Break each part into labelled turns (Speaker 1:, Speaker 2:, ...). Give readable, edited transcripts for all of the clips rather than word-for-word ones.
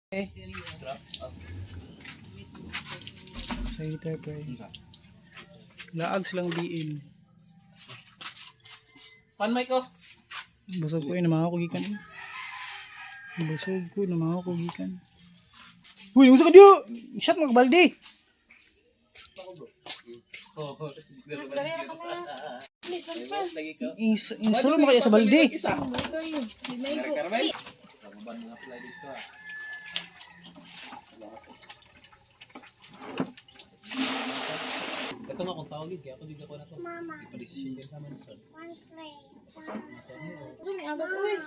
Speaker 1: Sa heater pre. Laag silang diin.
Speaker 2: Pan mic ko.
Speaker 1: Busog ko na mga kugikan. Busog ko na mga kugikan. Uy, usa ka diyo. Shot mo balde. Insolo mo kaya sa balde.
Speaker 2: Ito nga kung tawag kaya ako dito ko na to. Mama. Ipalisisyon din sa manson. One play.
Speaker 3: Sumi agas uy.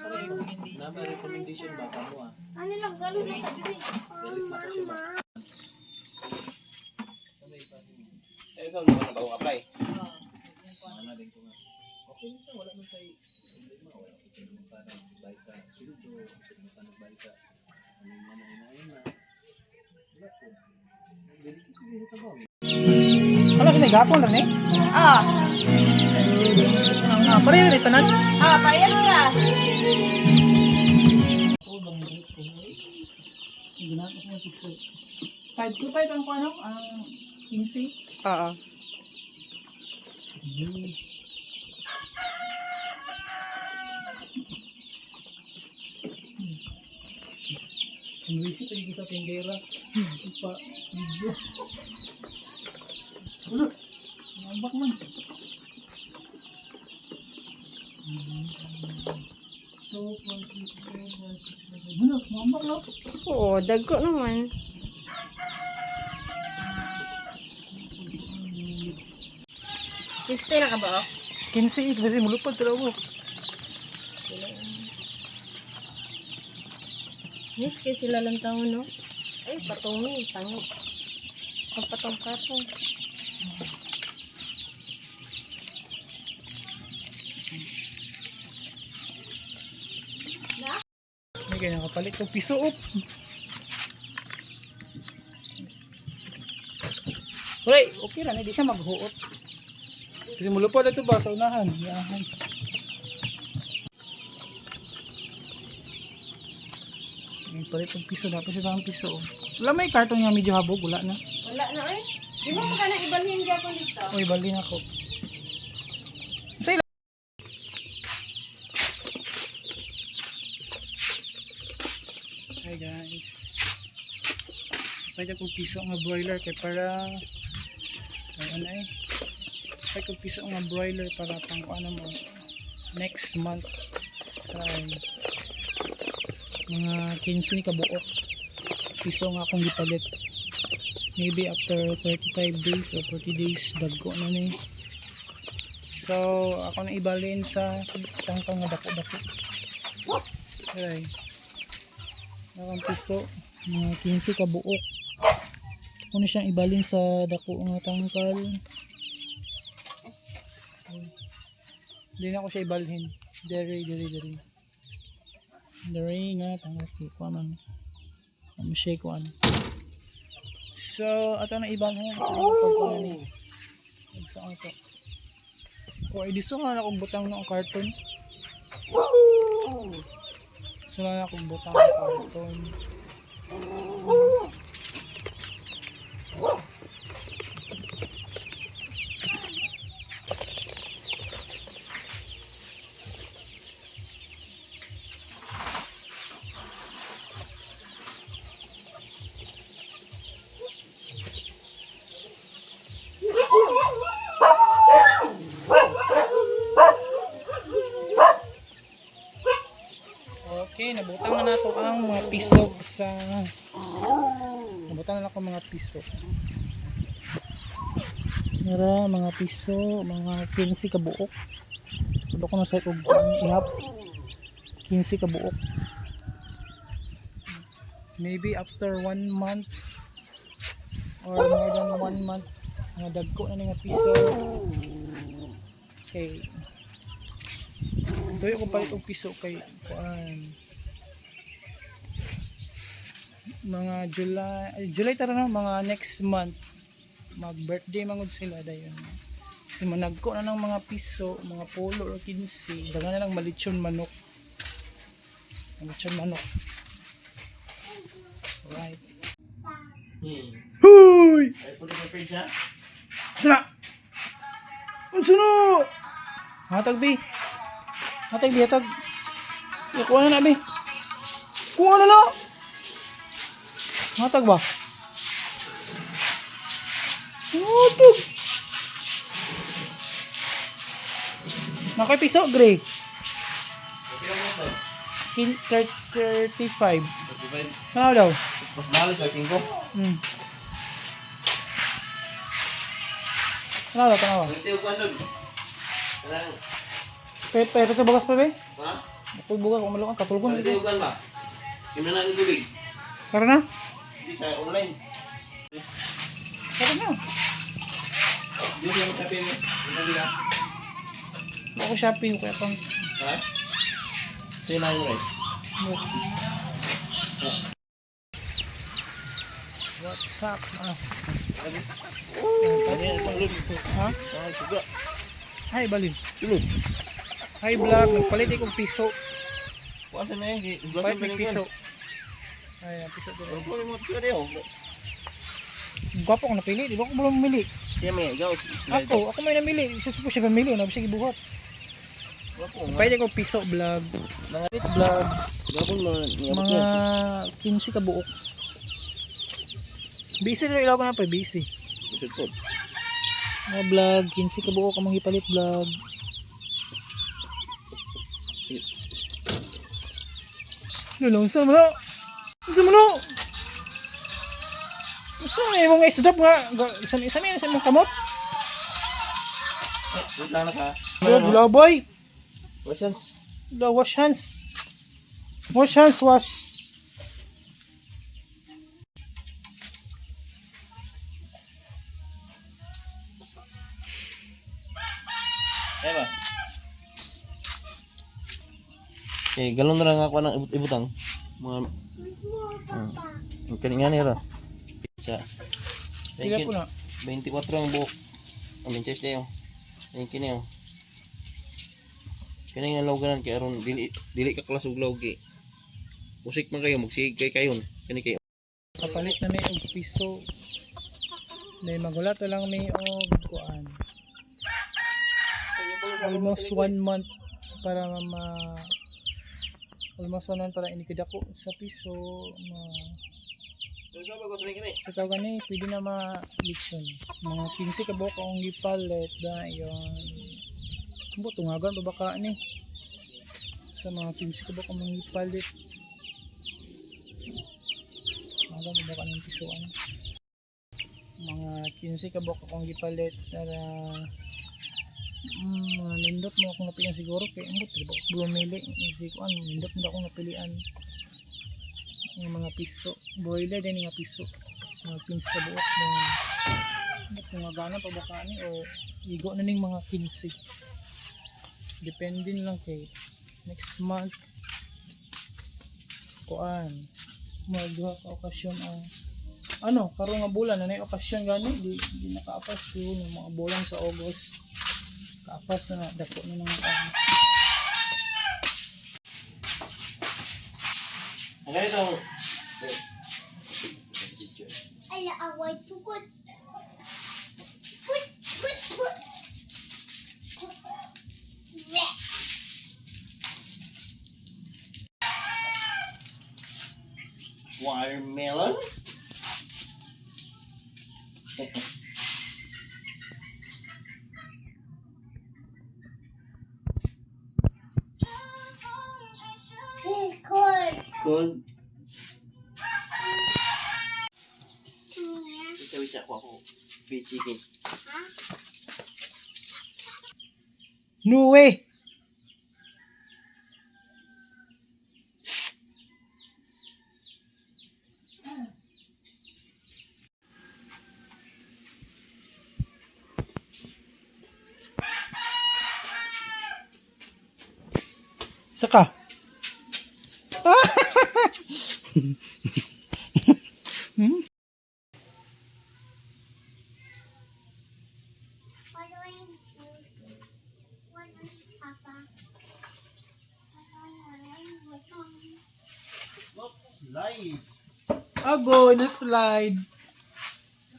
Speaker 2: Nama recommendation ba sa mo ah?
Speaker 3: Ani lang salo lang sa dili.
Speaker 2: Mama. Eh so mo na ba apply? Mana din ko nga. Okay na siya wala man tay problema wala ko tinong para bayad sa sudo, tinong bayad sa ano na. Wala ko. Dili ko dito ba?
Speaker 1: Ano sa gapon rin eh?
Speaker 3: Ah.
Speaker 1: Pare rin tanan.
Speaker 3: Ah, payas ra.
Speaker 1: Oh, bang break ko. Ginagawa ko yung piso. 525 ang ano? Ang 15?
Speaker 3: Oo.
Speaker 1: Ang wishi tadi ko sa tindera. Pa video. Ulo. Ngambak man. Ano? Ngambak no?
Speaker 3: Oo, dagko naman. Fifty na ka ba?
Speaker 1: 15 kasi mulupad talaga mo.
Speaker 3: Miss kay sila lang taon no? Ay, patungi, tangits. Pagpatong-patong.
Speaker 1: May kaya nakapalit ng piso up. Uray, okay lang, hindi siya maghuot. Kasi mulupad ito ba sa unahan. Yahan. May palit ng piso, dapat siya ng piso. Wala may karton niya medyo habog, wala na.
Speaker 3: Wala na eh. Di mo pa ka na ibalhin dyan ko dito?
Speaker 1: Uy, balin ako. Say lang. Hi guys. Pwede kong piso nga broiler kay para ano eh. Pwede kong piso nga broiler para pang ano mo next month ay mga 15 ni kabuok piso nga akong gipalit. Maybe after 35 days or 40 days dagko na ni. So ako na ibalin sa tangkang nga dako-dako. Okay. Nakang piso mga 15 ka buok. Kuno siyang ibalin sa dako nga tangkal. Hindi na ako siya ibalhin. Dere nga tangkal ko man. Ano siya ko ano. So, ato na ibang pagkuhan ni. Saan ito? O, idiso nga na akong butang ng karton. So, na akong butang ng karton. Okay, nabutang na nato ang mga piso sa nabutang na ako mga piso. Nara mga piso, mga 15 ka buok. Tudo ko na sa og ihap 15 ka buok. Maybe after 1 month or more than 1 month mga dagko na nga piso. Okay. Tuyo ko palit og piso kay kuan mga July tara na mga next month mag birthday mangod sila dayon kasi managko na ng mga piso mga polo or 15 dagan na lang malitsyon manok Right.
Speaker 2: Hmm.
Speaker 1: Huy!
Speaker 2: Ay, put it in the fridge ha.
Speaker 1: Tara! Ang suno! Hatag, Bi. Hatag, Bi. Hatag. Kuha na na, Bi. Kuha na na! Hatag ba? Hatag! Nakay piso, Gray.
Speaker 2: Okay lang mo tayo.
Speaker 1: 35.
Speaker 2: 35.
Speaker 1: Ano daw?
Speaker 2: Mas mahal sa 5.
Speaker 1: Hmm. Ano daw? Tanawa.
Speaker 2: Ganti yung kwan doon. Kanang,
Speaker 1: Pero ito bagas pa, Bi?
Speaker 2: ha?
Speaker 1: Ito bugas. Kung malukan, katulgon.
Speaker 2: Ganti yung kwan ba? Yung na ng tubig.
Speaker 1: Kara na?
Speaker 2: Hindi sa online.
Speaker 1: Kara na.
Speaker 2: Diyos yung sabi mo. Yung tubig ha.
Speaker 1: Ako shopping. Kaya pang...
Speaker 2: Ha? Sa'yo na yung right.
Speaker 1: What's up? Ah,
Speaker 2: Ano yan? Pangulod.
Speaker 1: ha?
Speaker 2: Ah, suga.
Speaker 1: Hi, Balin.
Speaker 2: Tulod.
Speaker 1: Hi, vlog. Nagpalit ikong piso.
Speaker 2: Kuwasan na yan.
Speaker 1: Palit
Speaker 2: Kuwasan na
Speaker 1: ng
Speaker 2: yung
Speaker 1: piso.
Speaker 2: kwan.
Speaker 1: Ay, piso
Speaker 2: Ano
Speaker 1: doon.
Speaker 2: po yung mga pila niyo?
Speaker 1: Gwapo ko napili. Di ba ako belum mamili?
Speaker 2: Siya may ikaw.
Speaker 1: Ako may namili. Susupo siya mamili. Nabi siya gibuhat. Pwede ko piso vlog. Mga lit vlog.
Speaker 2: Gapon mo.
Speaker 1: Mga 15 ka buok. Busy na ilaw ko na pa. Busy.
Speaker 2: Kusod po.
Speaker 1: Mga vlog. 15 ka buok. Amang ipalit vlog. Lulong, saan mo na? Saan mo na? Saan mo na yung mga isdap nga? Saan yan? Saan mong kamot?
Speaker 2: Wait lang na ka.
Speaker 1: Gulabay.
Speaker 2: Questions?
Speaker 1: Wash hands. Wash hands, wash.
Speaker 2: Ayan ba? Eh, galon na lang ako ng ibutang. Mga... Kaninga nila. Sa...
Speaker 1: Pila po na.
Speaker 2: 24 ang buhok. Amin, chest na yun. Ayan kini yun. Kani nga lawganan kay aron dili ka klasog lawgi. Musik man kayo magsigig kay kayon. Kani kayo.
Speaker 1: Kapalit na may og piso. May magulat na lang may og kuan. Almost 1 month para almost 1 month para inikid ako sa piso na sa tawag ni pwede na ma-leksyon. Mga 15 ka buok akong gipalit da yon. Tungagan ba baka ni sa mga 15 ka buok akong gipalit. Tungagan ba baka ng piso ano. Mga 15 ka buok akong gipalit para mga nindot mo akong napilian siguro kay ambot diba bumili isip ko nindot mo akong napilian yung mga piso boiler din nga piso mga pins ka buok kung gana pa baka ni o igo na ning mga 15 depende lang kay next month kuan magduha ka okasyon ang karong nga bulan na nay okasyon gani di nakaapas yun yung mga bulan sa August kapas na dako na ng
Speaker 2: Ang ganito.
Speaker 4: Ay, away pukot. Put, put, put.
Speaker 2: Watermelon.
Speaker 4: Cool.
Speaker 2: Cool. Wait, ako. Free chicken.
Speaker 1: no way saka hmm?
Speaker 4: What do I do? What is Papa?
Speaker 2: Look, live.
Speaker 1: Agoy, na slide.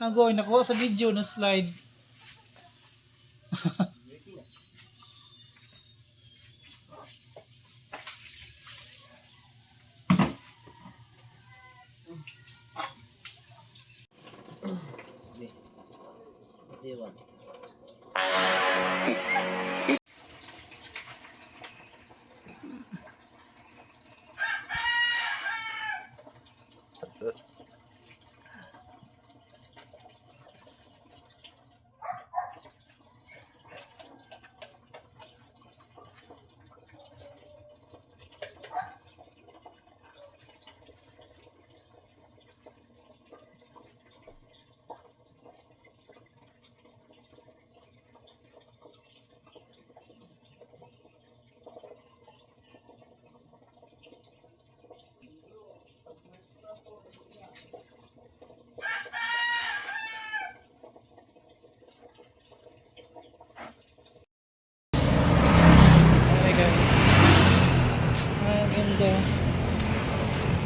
Speaker 1: Agoy, nakuha sa video na slide.
Speaker 2: Ewan.
Speaker 1: Okay guys. Ganda.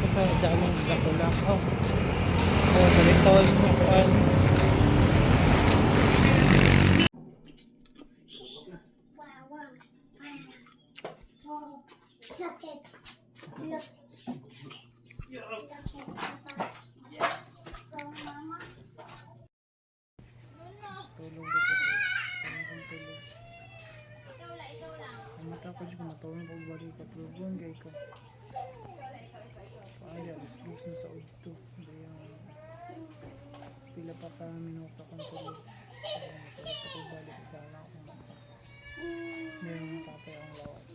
Speaker 1: Kasi daming black. Oh. Oh, balitol. Kuan.
Speaker 4: Wow, wow. Oh, look it. Look. Look at Papa.
Speaker 2: Yes.
Speaker 4: Oh, Mama.
Speaker 1: Tulog dito. Tulog. Ang mata ko dyan, matulog ko balik at tulog kay ko. Paali, alas-dos na sa udto. Kaya, pila pa ka minuto kong tulog. Tulog ko balik at dala ko mata. Meron yung kapay akong lawas.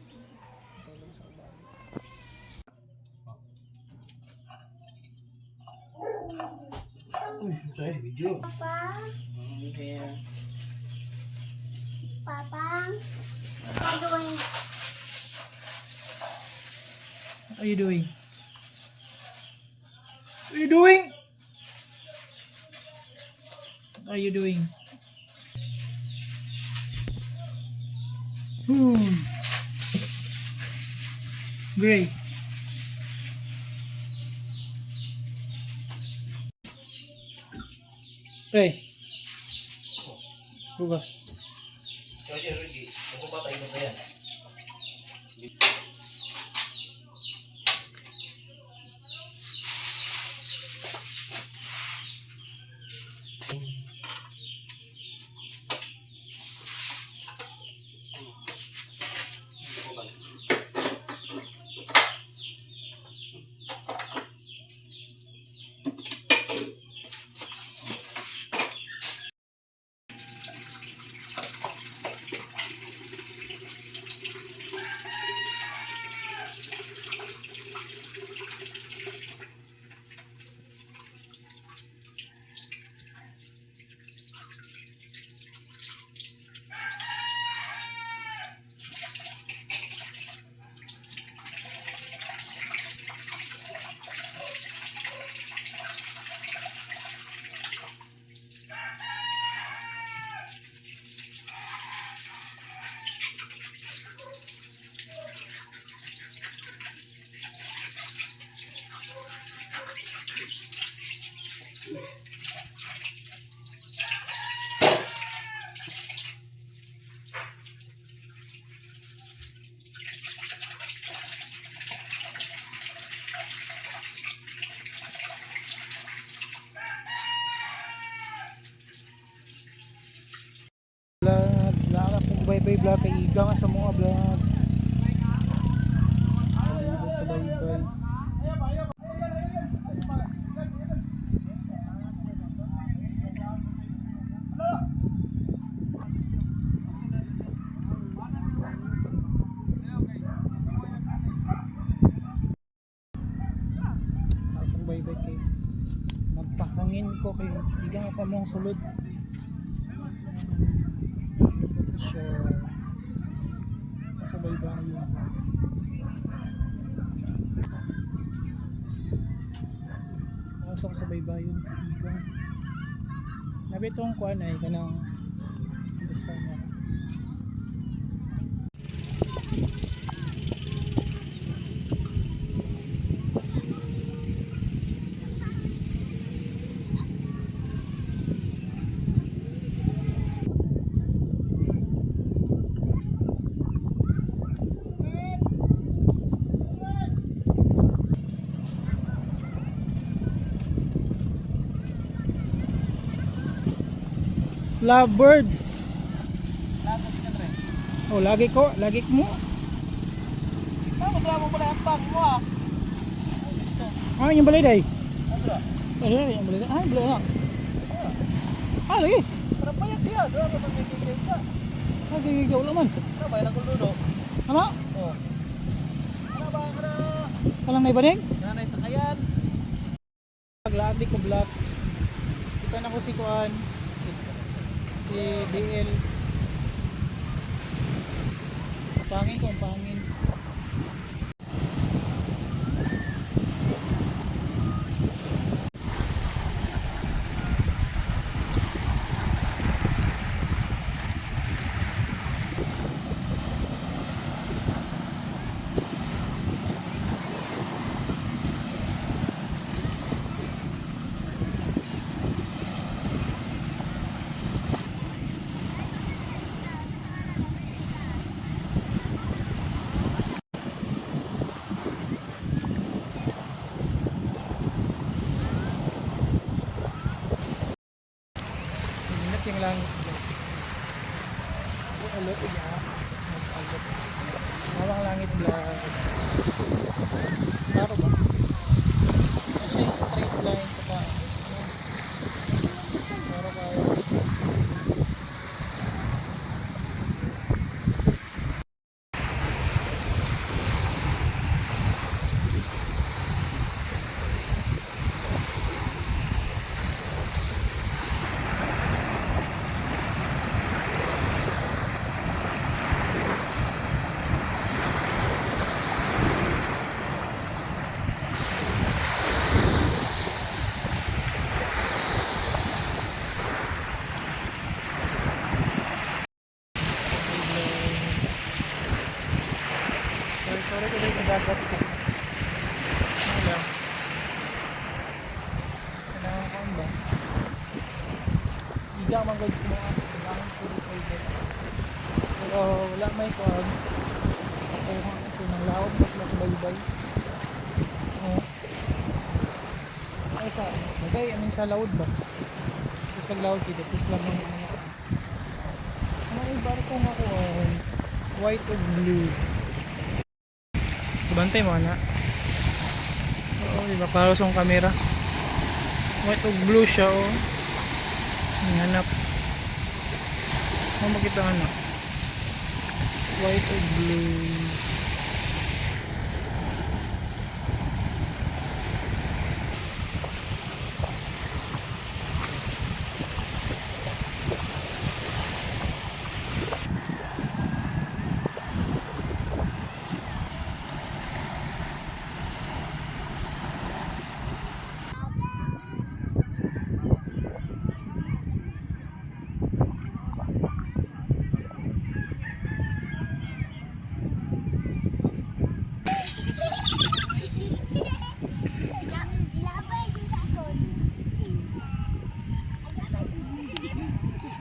Speaker 1: Tulog sa balik.
Speaker 2: Uy, sorry, video.
Speaker 4: Papa.
Speaker 2: Yeah.
Speaker 4: Papa. What are you doing?
Speaker 1: What are you doing? What are you doing? What are you doing? Gray. Hey. Bukas.
Speaker 2: Kaya Rudy, ako ba tayo ba yan?
Speaker 1: Vlog kung bye-bye vlog kay Iga nga sa mga vlog. Sa bye-bye. Sa bye-bye kay magpahangin ko kay Iga nga sa mga sulod. Sure. Sa bye-bye yun. Ako sa bye-bye yun. Nabitong kuan ay kanang basta na. Lovebirds.
Speaker 2: Lago din yan, Re.
Speaker 1: Oh, lagi ko mo.
Speaker 2: Drama mo na ang pang mo ah.
Speaker 1: Ah, yung balay day.
Speaker 2: Ano?
Speaker 1: Ay, yung balay day. Ay, balay na. Ah, lagi.
Speaker 2: Para pa yan diya. Drama mo may kikik ka.
Speaker 1: Ah, gigigaw naman.
Speaker 2: Ano ba yung dudo?
Speaker 1: Ano?
Speaker 2: Oh. Ano ba? Ano?
Speaker 1: Kalang naibaning?
Speaker 2: Nanay sa kayan.
Speaker 1: Paglaan di ko vlog. Kita na ko si Kuan. Si BL. Pangin ko, pangin. Ingat yung langit. Alot iya. Mawang langit vlog. Klaro ba? Kasi yung straight line sa taas. No? Klaro kayo. Sorry ko sa dagat ko. Ano lang. Kailangan ko ba? Higa man guys mo ako. Kailangan ko dito. Pero wala may kuwan. Ako ito ng laot pa sila sa baybay. Oh. Ay sa bagay, amin sa laod ba? Sa laod dito. Tapos lang ng ano. May barko nga ko. White or blue. Bantay mo na. Oo, diba? Para sa camera. White o blue siya, oh. Hanap. Makita ano. White o blue.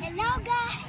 Speaker 4: Hello guys.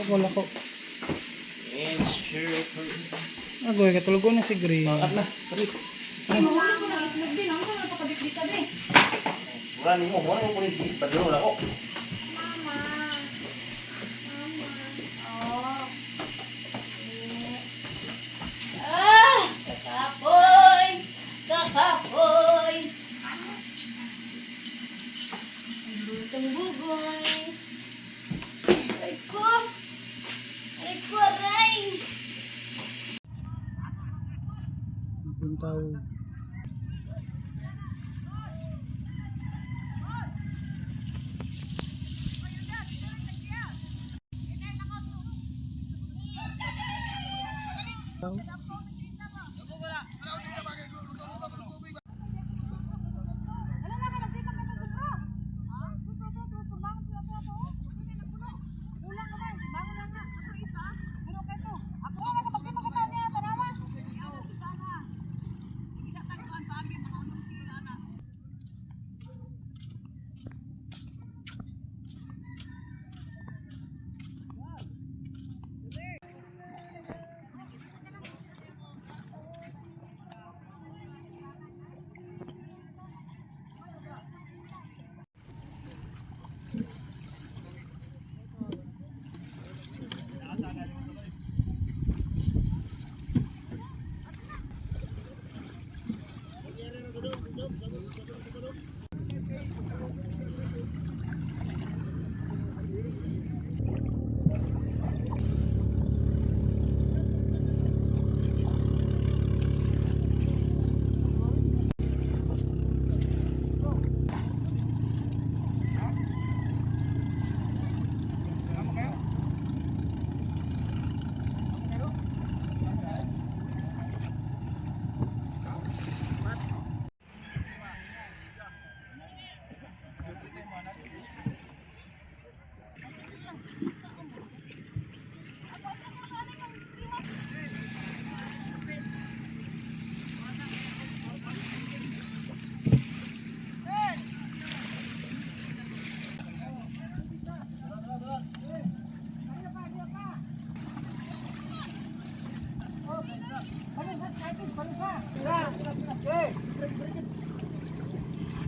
Speaker 1: Wala ko. Agoy, katulog na si Green.
Speaker 2: At na, tari.
Speaker 3: Mahulog ko ng itlog din. Ang saan napakadikdik ka din?
Speaker 2: Wala mo ko rin. Padulong ako.
Speaker 4: Mama. Mama.
Speaker 3: Oh.
Speaker 1: Lantaw.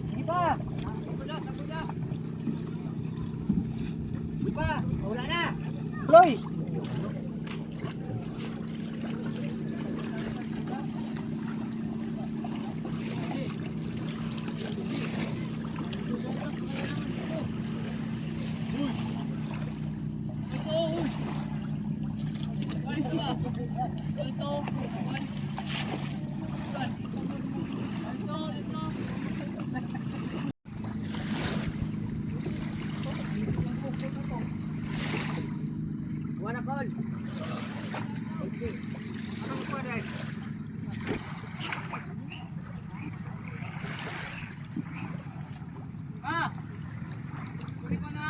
Speaker 5: Sige pa. Sige pa. Wala na. Loy. Wala call. Okay. Anong pa dai? Ah. Kunin ko na.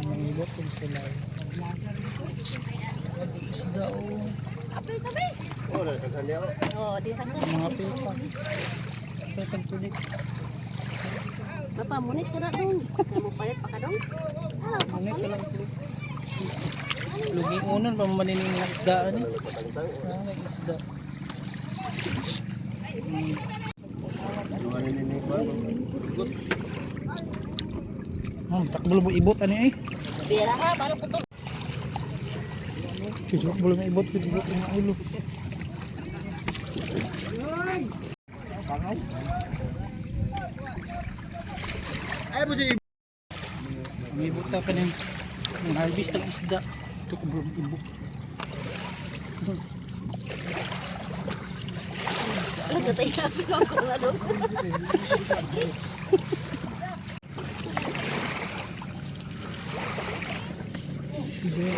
Speaker 1: Manilot kung sila. Isda o
Speaker 3: Oh, di sakto.
Speaker 1: mga pipa. Petang tulik.
Speaker 3: Bapa munit ka na dong. Kamu palit pa ka dong. Ano pa?
Speaker 1: Ano ka lang tulik. Luging unon pa manining ng isdaan eh. Ng isda. Tak belum ibot ani eh.
Speaker 3: Bira ha, baru putus.
Speaker 1: Kisah belum ibot ibot ng ulo.
Speaker 5: Ay po si
Speaker 1: May ibot ka ning harvest ng isda. Ito ko belum ibot.
Speaker 3: Ito tayo na ko na dong.
Speaker 1: Sige.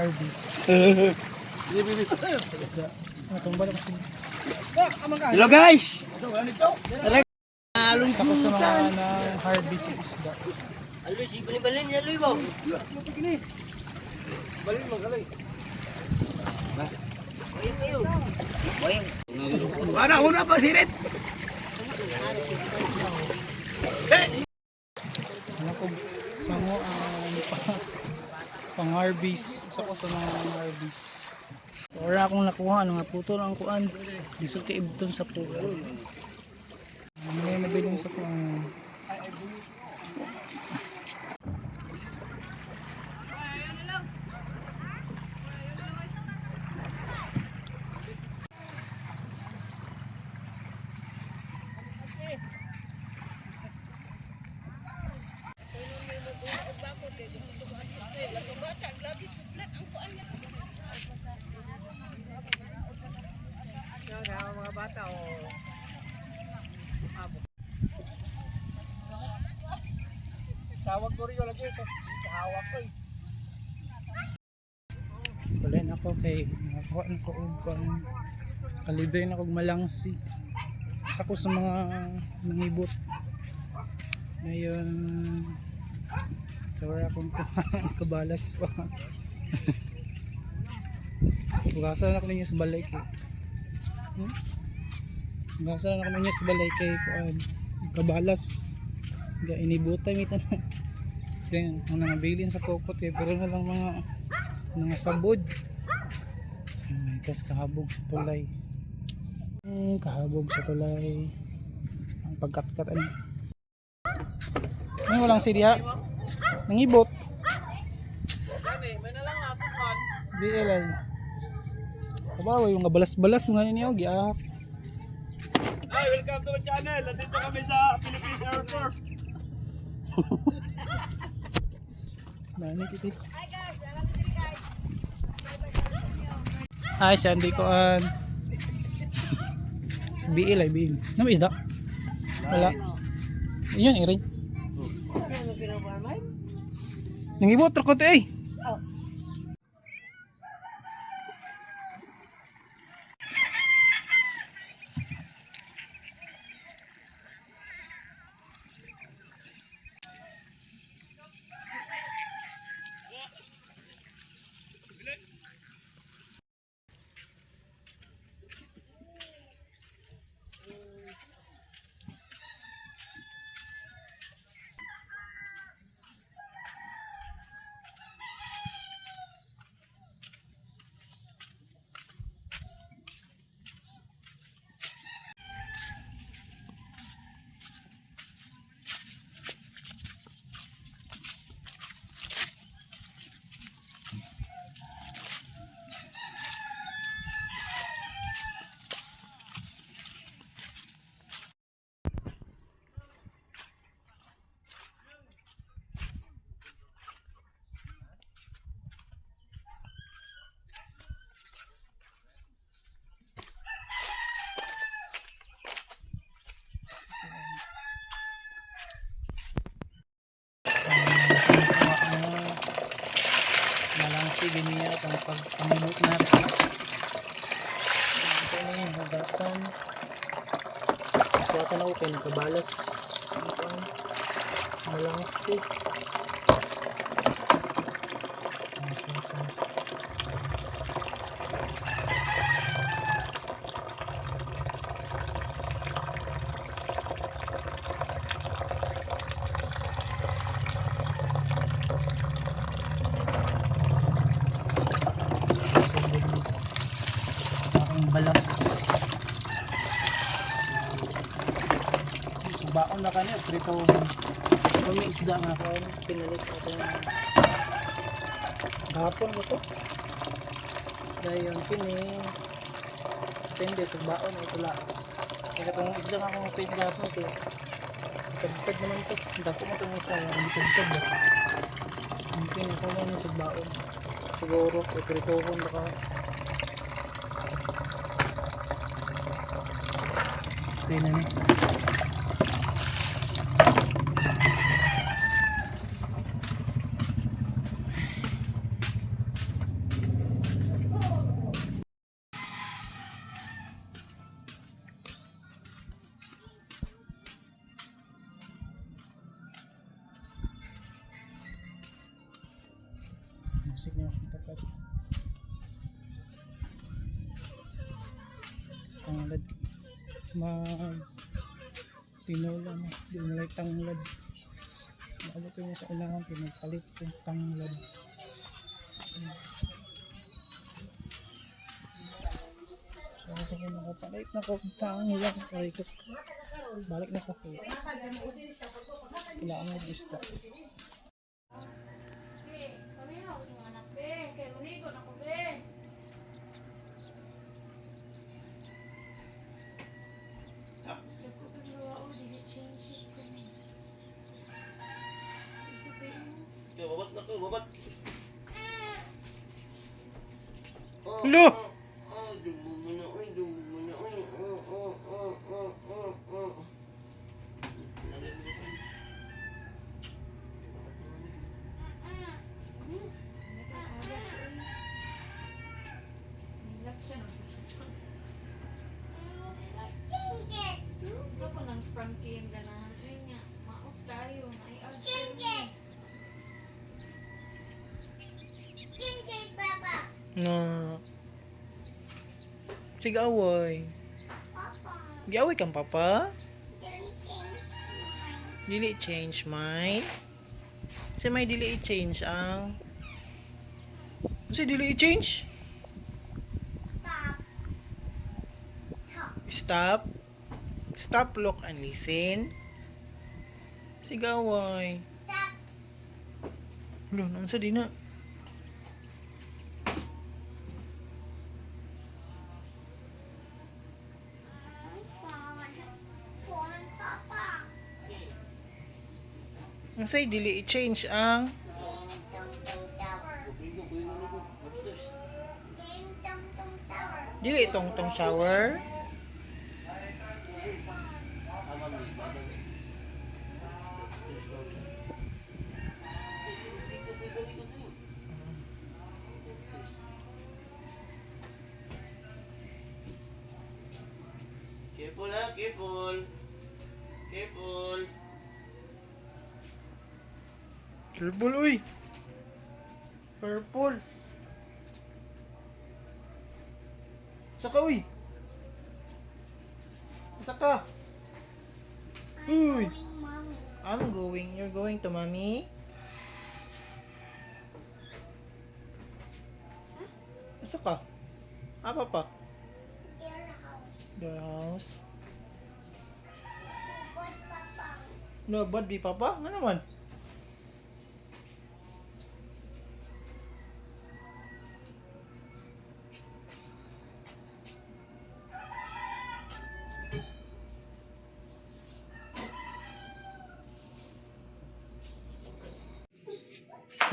Speaker 1: harvest. Isda. Tumba na kasi.
Speaker 5: Hello guys!
Speaker 1: Isa ko sa mga na harvest yung isda.
Speaker 5: Para una pa sirit!
Speaker 1: Ano ko pang harvest. Isa ko sa mga harvest. Wala akong nakuha nga putol ang kuan. Disulti ibton sa puko. May mabiling sa kuan.
Speaker 5: Tawag ko rin lagi sa hawak ko eh.
Speaker 1: Kulen ako kay nakakuha na ko og kalibre na kog malangsi. Isa ko sa mga nangibot. Ngayon sawara akong kabalas pa. Ugasan na ko ninyo sa balay kay. Ugasan na ko ninyo sa balay kay kuan kabalas. Ga inibutay mi tanan. Then ang nangabilin sa kokot kay pero na lang mga sabod. May kas kahabog sa tulay. Kahabog sa tulay. Ang pagkatkat ani. May walang sidya. Nangibot.
Speaker 5: May nalang asukan.
Speaker 1: BL ay. Kabawa yung balas-balas mga ninyo giahak.
Speaker 5: Hi, welcome to my channel. Nandito kami sa Philippine Air Force.
Speaker 1: Nani kiti. Ay, siya hindi ko si BL ay BL. Ano isda? Wala. Yun, iring. Nangibot ko to eh. Malangsi ganyan at ang pagpamimot natin. Ito na yung hugasan. Hugasan ako kayo nakabalas. Ito malangsi. Hugasan. Balas. Subaon na kanya, prito. Ito may isda nga ko, pinalit ko gapon mo to. Dahil yung depende, subaon na ito lang. Kaya itong isda nga kong pinagap mo ito. Tagtag naman ito. Dako mo itong isda, hindi tagtag ba? Ang pinito mo yung subaon. Siguro, prito ko baka okay na ni. Pusik niya akong tapat. Tanglad. Tinola na. Di mo lang tanglad. Maabot ko niya sa ulangan. Pinagpalit ko yung tanglad. So ako ko nakapalik na ko. Tanglad. Balik na ko. Kailangan mo gusto.
Speaker 4: Be, kami na ako sa mga anak, be. Kaya manigo na ko, be. Ako pero ako, dili change it ko. Isip ko yun.
Speaker 5: Yo, babat na ko, babat.
Speaker 1: Lo!
Speaker 4: So ko nang sprangki yung ganahan. Ay nga, maot tayo. Ay,
Speaker 1: No. Sige away. Giaway kang papa? Dili change mind. Kasi may dili i-change ang. Kasi dili i-change. Stop. Stop, look, and listen. Sigaway. Ano, nasa di na. Nasa'y dili i-change ang. Dili tong shower.
Speaker 5: Careful ha, careful. Careful.
Speaker 1: Purple, uy. Purple. Saka, uy. Saka. Uy. I'm going. You're going to mommy? Saka. Apa pa? The house. No, but di papa? Ano naman?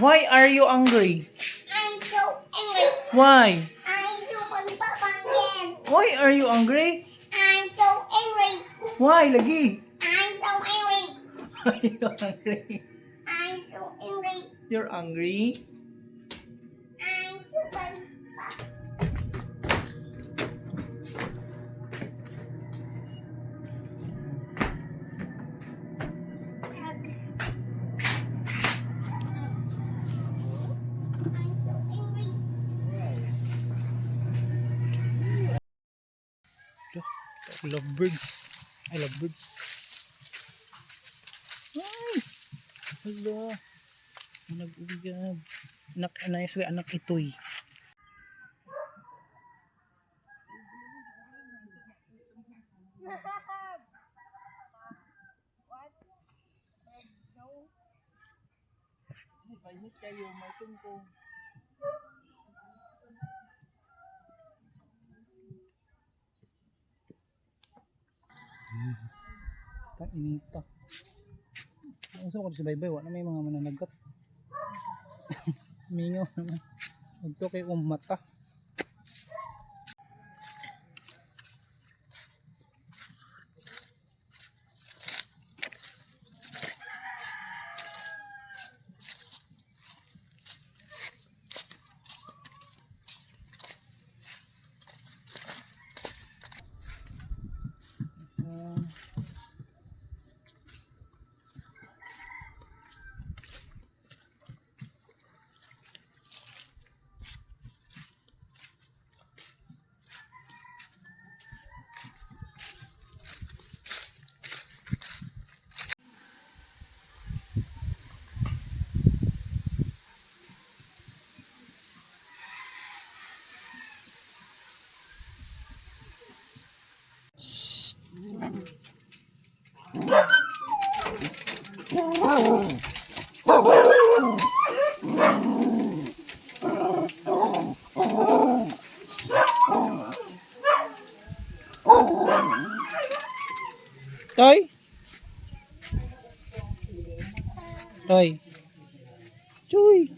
Speaker 1: Why are you angry?
Speaker 4: I'm so angry.
Speaker 1: Why?
Speaker 4: I'm so pagpapangin.
Speaker 1: Why are you angry?
Speaker 4: I'm so angry.
Speaker 1: Why lagi?
Speaker 4: I'm so angry.
Speaker 1: Are you angry?
Speaker 4: I'm so angry.
Speaker 1: You're angry?
Speaker 4: I'm so pagpapangin. I'm so angry.
Speaker 1: I love birds. I love birds. Ay! Hala. Nag-ugab. Anak itoy. Painit kayo, may tungkong. Basta inita. Ang ko sa baybay, wala may mga mananagat. Mingaw naman. Ito kay mata. Toy? Toy. Chuy.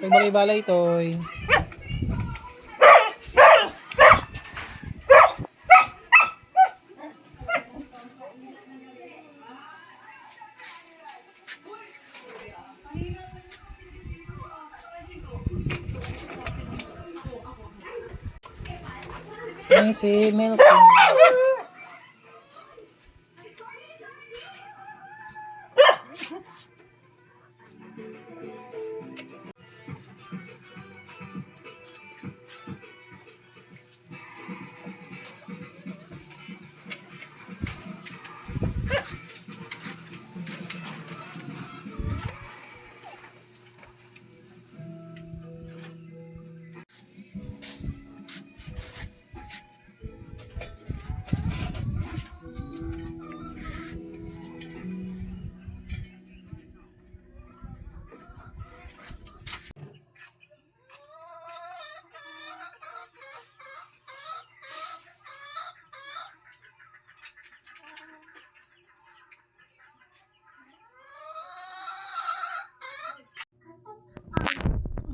Speaker 1: Balay-balay, Toy. Yan si Milky.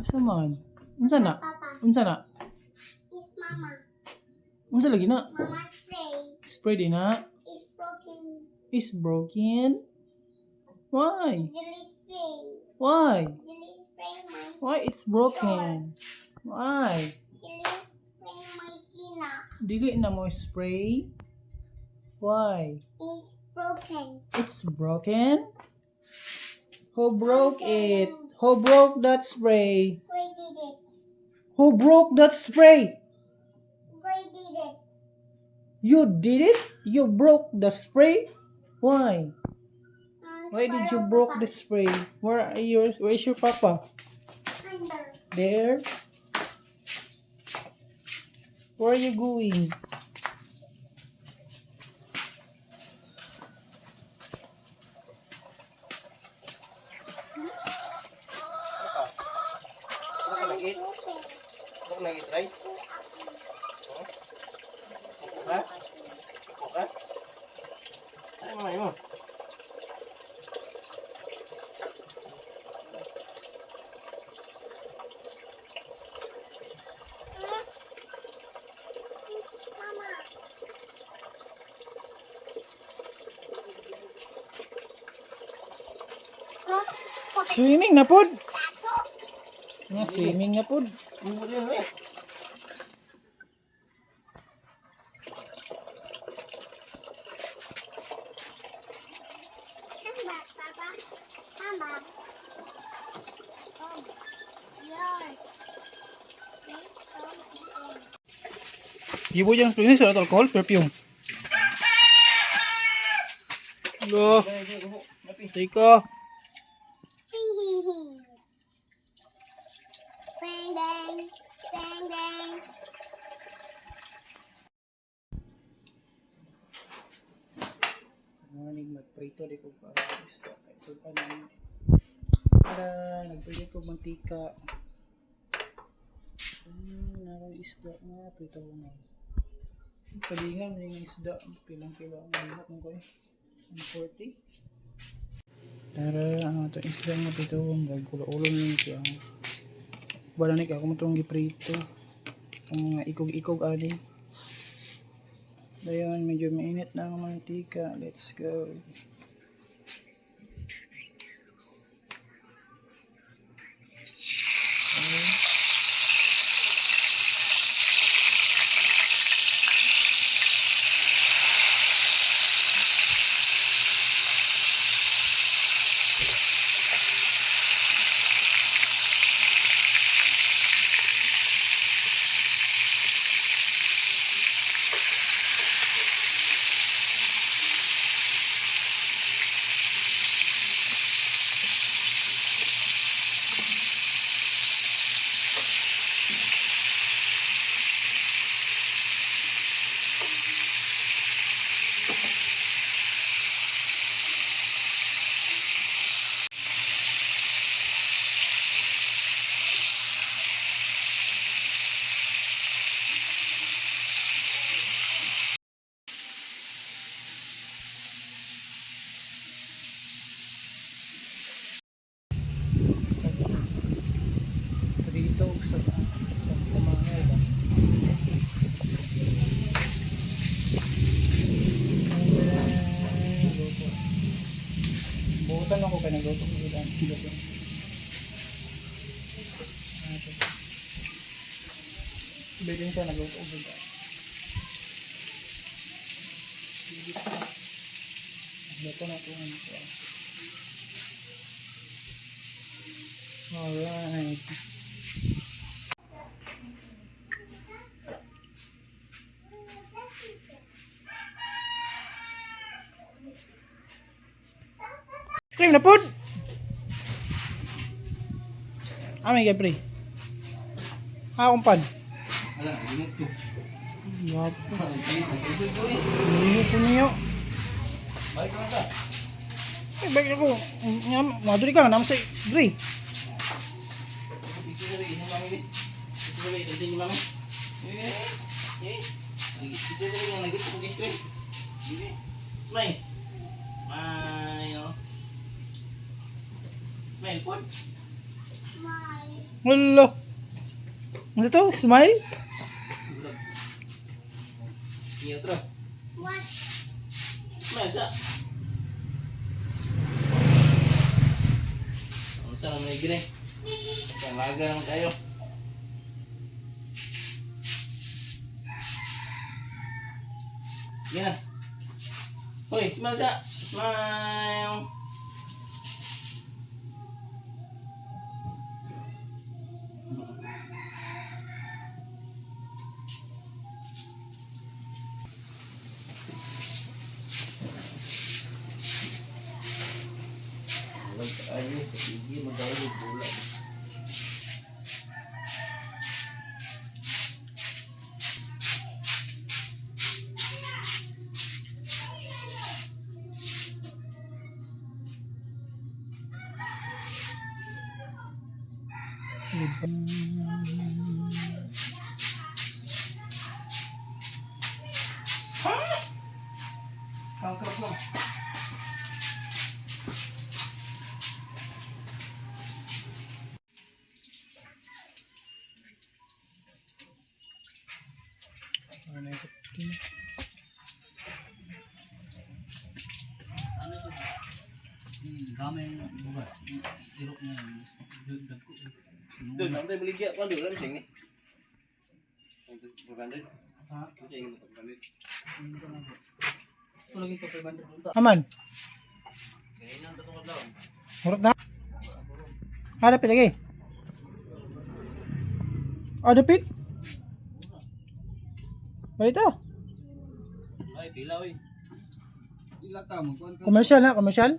Speaker 1: Asa man? Unsa na? Unsa na?
Speaker 6: Is mama.
Speaker 1: Unsa lagi na?
Speaker 6: Mama spray.
Speaker 1: Spray din na.
Speaker 6: Is broken.
Speaker 1: Is broken. Why?
Speaker 6: Jelly spray.
Speaker 1: Why?
Speaker 6: Jelly spray my.
Speaker 1: Why it's broken? Why?
Speaker 6: Jelly spray my sina.
Speaker 1: Dili na mo spray? Why?
Speaker 6: Is broken.
Speaker 1: It's broken? Who broke it? Who broke that spray?
Speaker 6: Ray did it.
Speaker 1: Who broke that spray?
Speaker 6: Ray did it.
Speaker 1: You did it? You broke the spray? Why? Why did you broke the spray? Where are yours? Where is your papa?
Speaker 6: Under.
Speaker 1: There. Where are you going?
Speaker 2: Huwag nag-eat rice. Ha? Ha? Ano naman mo?
Speaker 6: Mama.
Speaker 1: Swimming na pod. Nga swimming na pod.
Speaker 2: Ano din eh?
Speaker 6: Hamba, Papa. Hamba. Oh. Yours.
Speaker 1: Ibu yang spring ini sudah alkohol perfume. Loh, Tiko.
Speaker 6: Bang bang, bang bang.
Speaker 1: Morning magprito di ko para isda. So paano? Para nagprito ko mantika. Naroon isda nga prito ko na. Palingan na yung isda pilang kilo ang lihat mo ko eh. 140. Tara, ano to isda nga prito ko. Gagkulo-ulo na yun siya. Bala na ako matong giprito. Ang mga ikog-ikog ani. Dayon, medyo mainit na ang mantika. Let's go. Dito sa pamangay ba? Buutan ako kaya nagluto ko ilan kilo ba? Bilhin siya nagluto ko ba? Dito na ito ano ko. Alright. Cream na pod. May gapre. Umpan.
Speaker 2: Ala, limot to.
Speaker 1: Wap.
Speaker 2: Palit na isod ko eh.
Speaker 1: Niyo po niyo.
Speaker 2: Balik ka na sa.
Speaker 1: Baik ako. Maduri ka naman sa gray.
Speaker 2: Ito na rin, yung mami. Ito na rin, ito yung mami. Ito na rin yung nagit ko guys ko eh. Smile. Smile. Smile po.
Speaker 6: Smile.
Speaker 1: Wala. Ano to? Smile?
Speaker 2: Iya tro.
Speaker 6: What?
Speaker 2: Smile sa. Ang sa naman igre. Ang laga naman tayo. Yan na. Hoy, smile sa. Smile. Ayo, sige, magkakalit bulan. Kangkrap mo.
Speaker 1: Ano ito?
Speaker 2: Ano ito? Damay yung bugas. Irok na yun. Dagko. Doon, naman tayo baligya. Kung doon, sing ni. Pagkandit.
Speaker 1: Ha?
Speaker 2: Ito yung pagkandit.
Speaker 1: Ito lagi ito 500. Aman.
Speaker 2: Ganyan ang tatungkad daw.
Speaker 1: Murot na. Ada pit lagi. Ada pit. Oh ito.
Speaker 2: Ay, pila oy. Pila ka mo.
Speaker 1: Komersyal na, komersyal.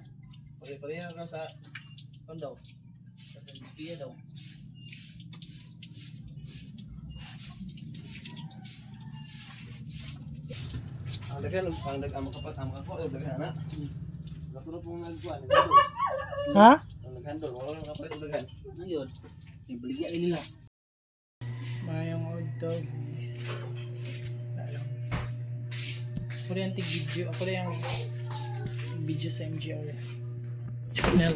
Speaker 2: Pare-pareha ka sa daw. Sa piya daw. Ang dagan ang nag-amo kapat ang ako ay dagan na. Napunot mong nagkuan.
Speaker 1: Ha?
Speaker 2: Ang naghandol wala nang kapat dagan. Ayun. Ibaligya nila.
Speaker 1: Mayong old dog. Ako rin yung video. Ako rin yung video sa MGR channel.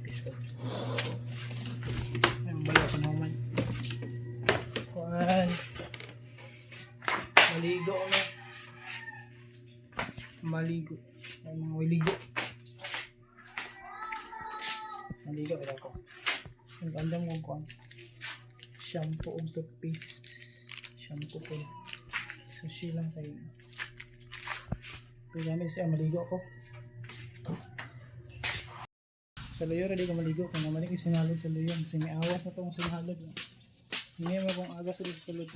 Speaker 1: Facebook. Ayun, bala ko naman. Kuhan. maligo. Ay, mga wiligo. Maligo ito ko. Ang ganda mo ko. Shampoo o toothpaste. Shampoo ko. Sushi lang tayo. Pagkami siya maligo ko. Sa luyo ready ko maligo. Kung naman ko sinalod sa luyo. Kasi may awas na itong sinalod. Hindi mo kung agas rin sa loob.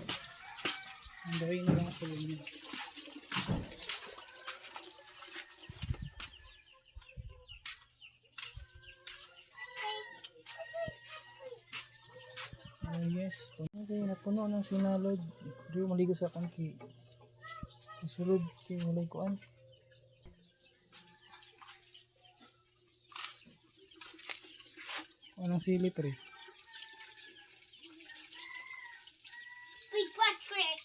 Speaker 1: Ang gawin na lang sa loob. Oh yes, okay, napuno ng sinalod. Di maligo sa tangki. Susulod kay walay kuan. Anong sili pre?
Speaker 6: Big Patrick.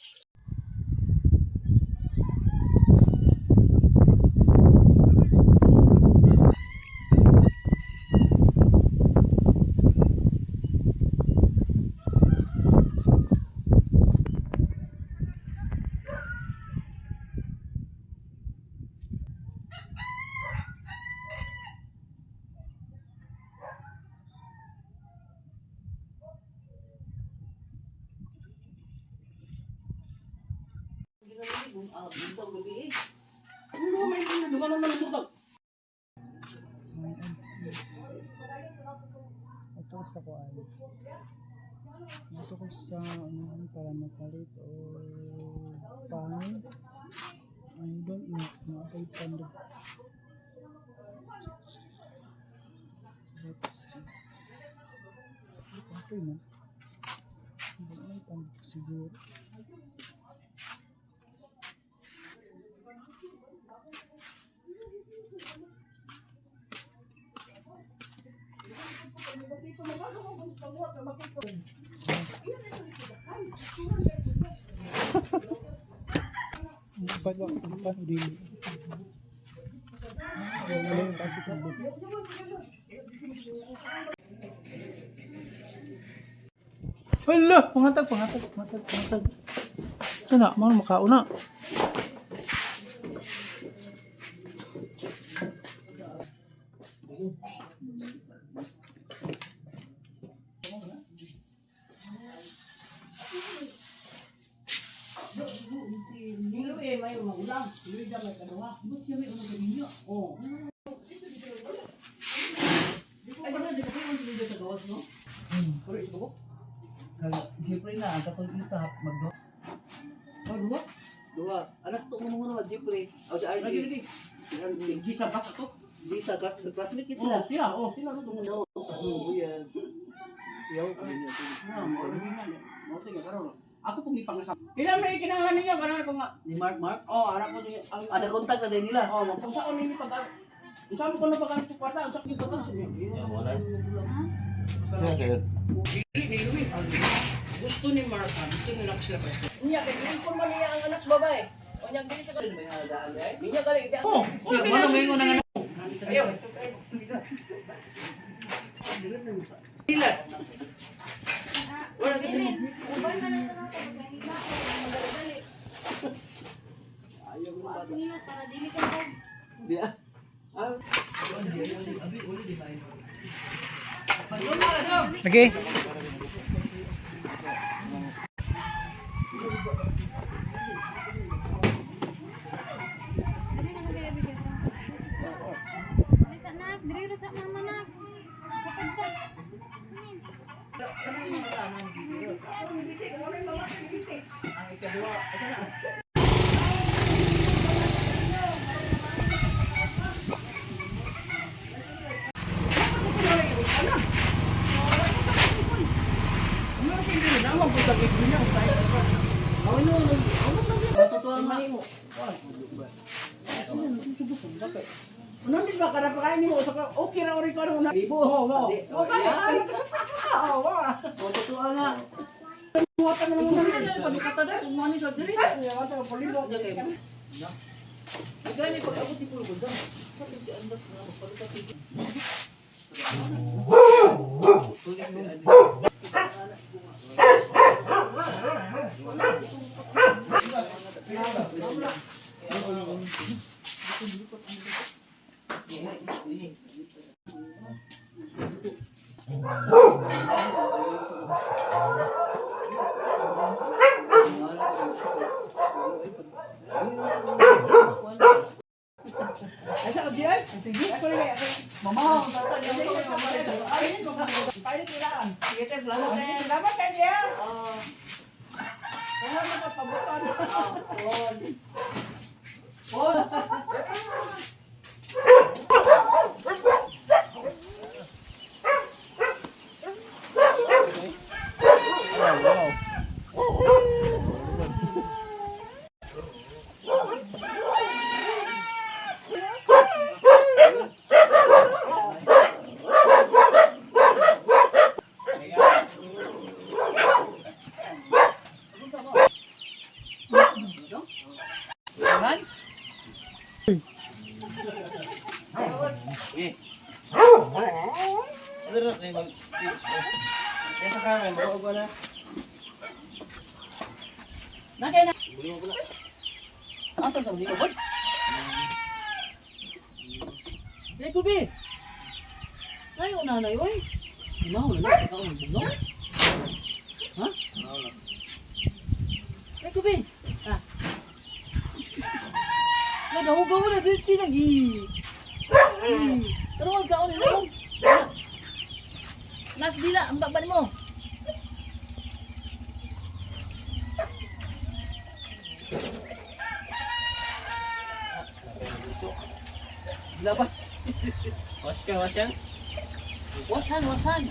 Speaker 1: Ito sa kuan. Ito ko sa ano para mapalit o pangin. I don't know. Makapalit pando. Let's see. Ito yun. May pando siguro. Empat ba? Empat dili. Wala yung taxi tubo. Hala! Pangatag. Ito na, mga makauna.
Speaker 7: Jeffrey na, ang katong isa magdo. Oh, dua? Dua. Anak to mo mga Jeffrey. O si RJ.
Speaker 5: Gisa ba sa to?
Speaker 7: Bisa classmate kit sila.
Speaker 5: Sila ro tungo.
Speaker 7: Oh, yan.
Speaker 5: Yaw ka niya. Mo tinga karon. Ako pong ipangasap. Ilan may kinahanglan ninyo karon ko nga.
Speaker 7: Ni Mark.
Speaker 5: Oh, ara ko ni
Speaker 7: Ada kontak na din nila.
Speaker 5: oh, kung saan ninyo pag Unsa mo kuno pag ang kwarta, unsa kini pag gusto ni Mark, gusto ni Lux sila pa. Niya kay kung mali ang anak sa babae. O niya dili sa
Speaker 7: May halagaan ay.
Speaker 5: niya gali. Oh,
Speaker 7: Ano may ngo nang
Speaker 5: Ayaw.
Speaker 7: Pilas.
Speaker 4: Wala kasi. Ubay na lang sa mga kasi ang iba madali-dali.
Speaker 7: Ayaw mo ba?
Speaker 4: Minus para dili ka mo.
Speaker 7: Dia.
Speaker 1: Okay.
Speaker 4: Bisa nak, diri ra sa mama nak. Kapag ka.
Speaker 7: Ang ikadua, ito na. Totoo nga.
Speaker 5: Ano din ba kada pakain mo sa okay ra ori ko na.
Speaker 7: Libo.
Speaker 5: Okay, ano ka sa paka? Oh, wa.
Speaker 7: Totoo nga.
Speaker 5: Mo ta na mo na.
Speaker 7: Pagkata da, umani sa diri.
Speaker 5: Ya, wa ta polibo.
Speaker 7: Diya kayo. Ikaw ni pag-abot ni Pulgo da. Sabi si Andak nga magpalikat.
Speaker 5: Ay, sa kabiyay? Sige.
Speaker 7: Mama, ang tata niya ako.
Speaker 5: Ay, palit nilaan.
Speaker 7: Sige, te, salamat, te.
Speaker 5: Salamat kay Dia.
Speaker 7: Oh,
Speaker 5: Kaya makapabutan.
Speaker 7: Paul. Paul. Yan.
Speaker 2: Sige. Ano rin kayo mag... Kaya sa kamay, mabuog ko na.
Speaker 7: Nakay na.
Speaker 2: Buli mo ko na.
Speaker 7: Asa sa mga bot? Hey, Kubi. Ayaw na na, oy. Ginaw na na. Ikaw ang bungaw. Ha? Hey, Kubi. Ah. Nagahugaw na dito lagi. Pero wag ka ulit mo. Nas dila, ang bakban mo. Dila ba?
Speaker 2: Wash ka, wash hands.
Speaker 7: Wasan, wasan.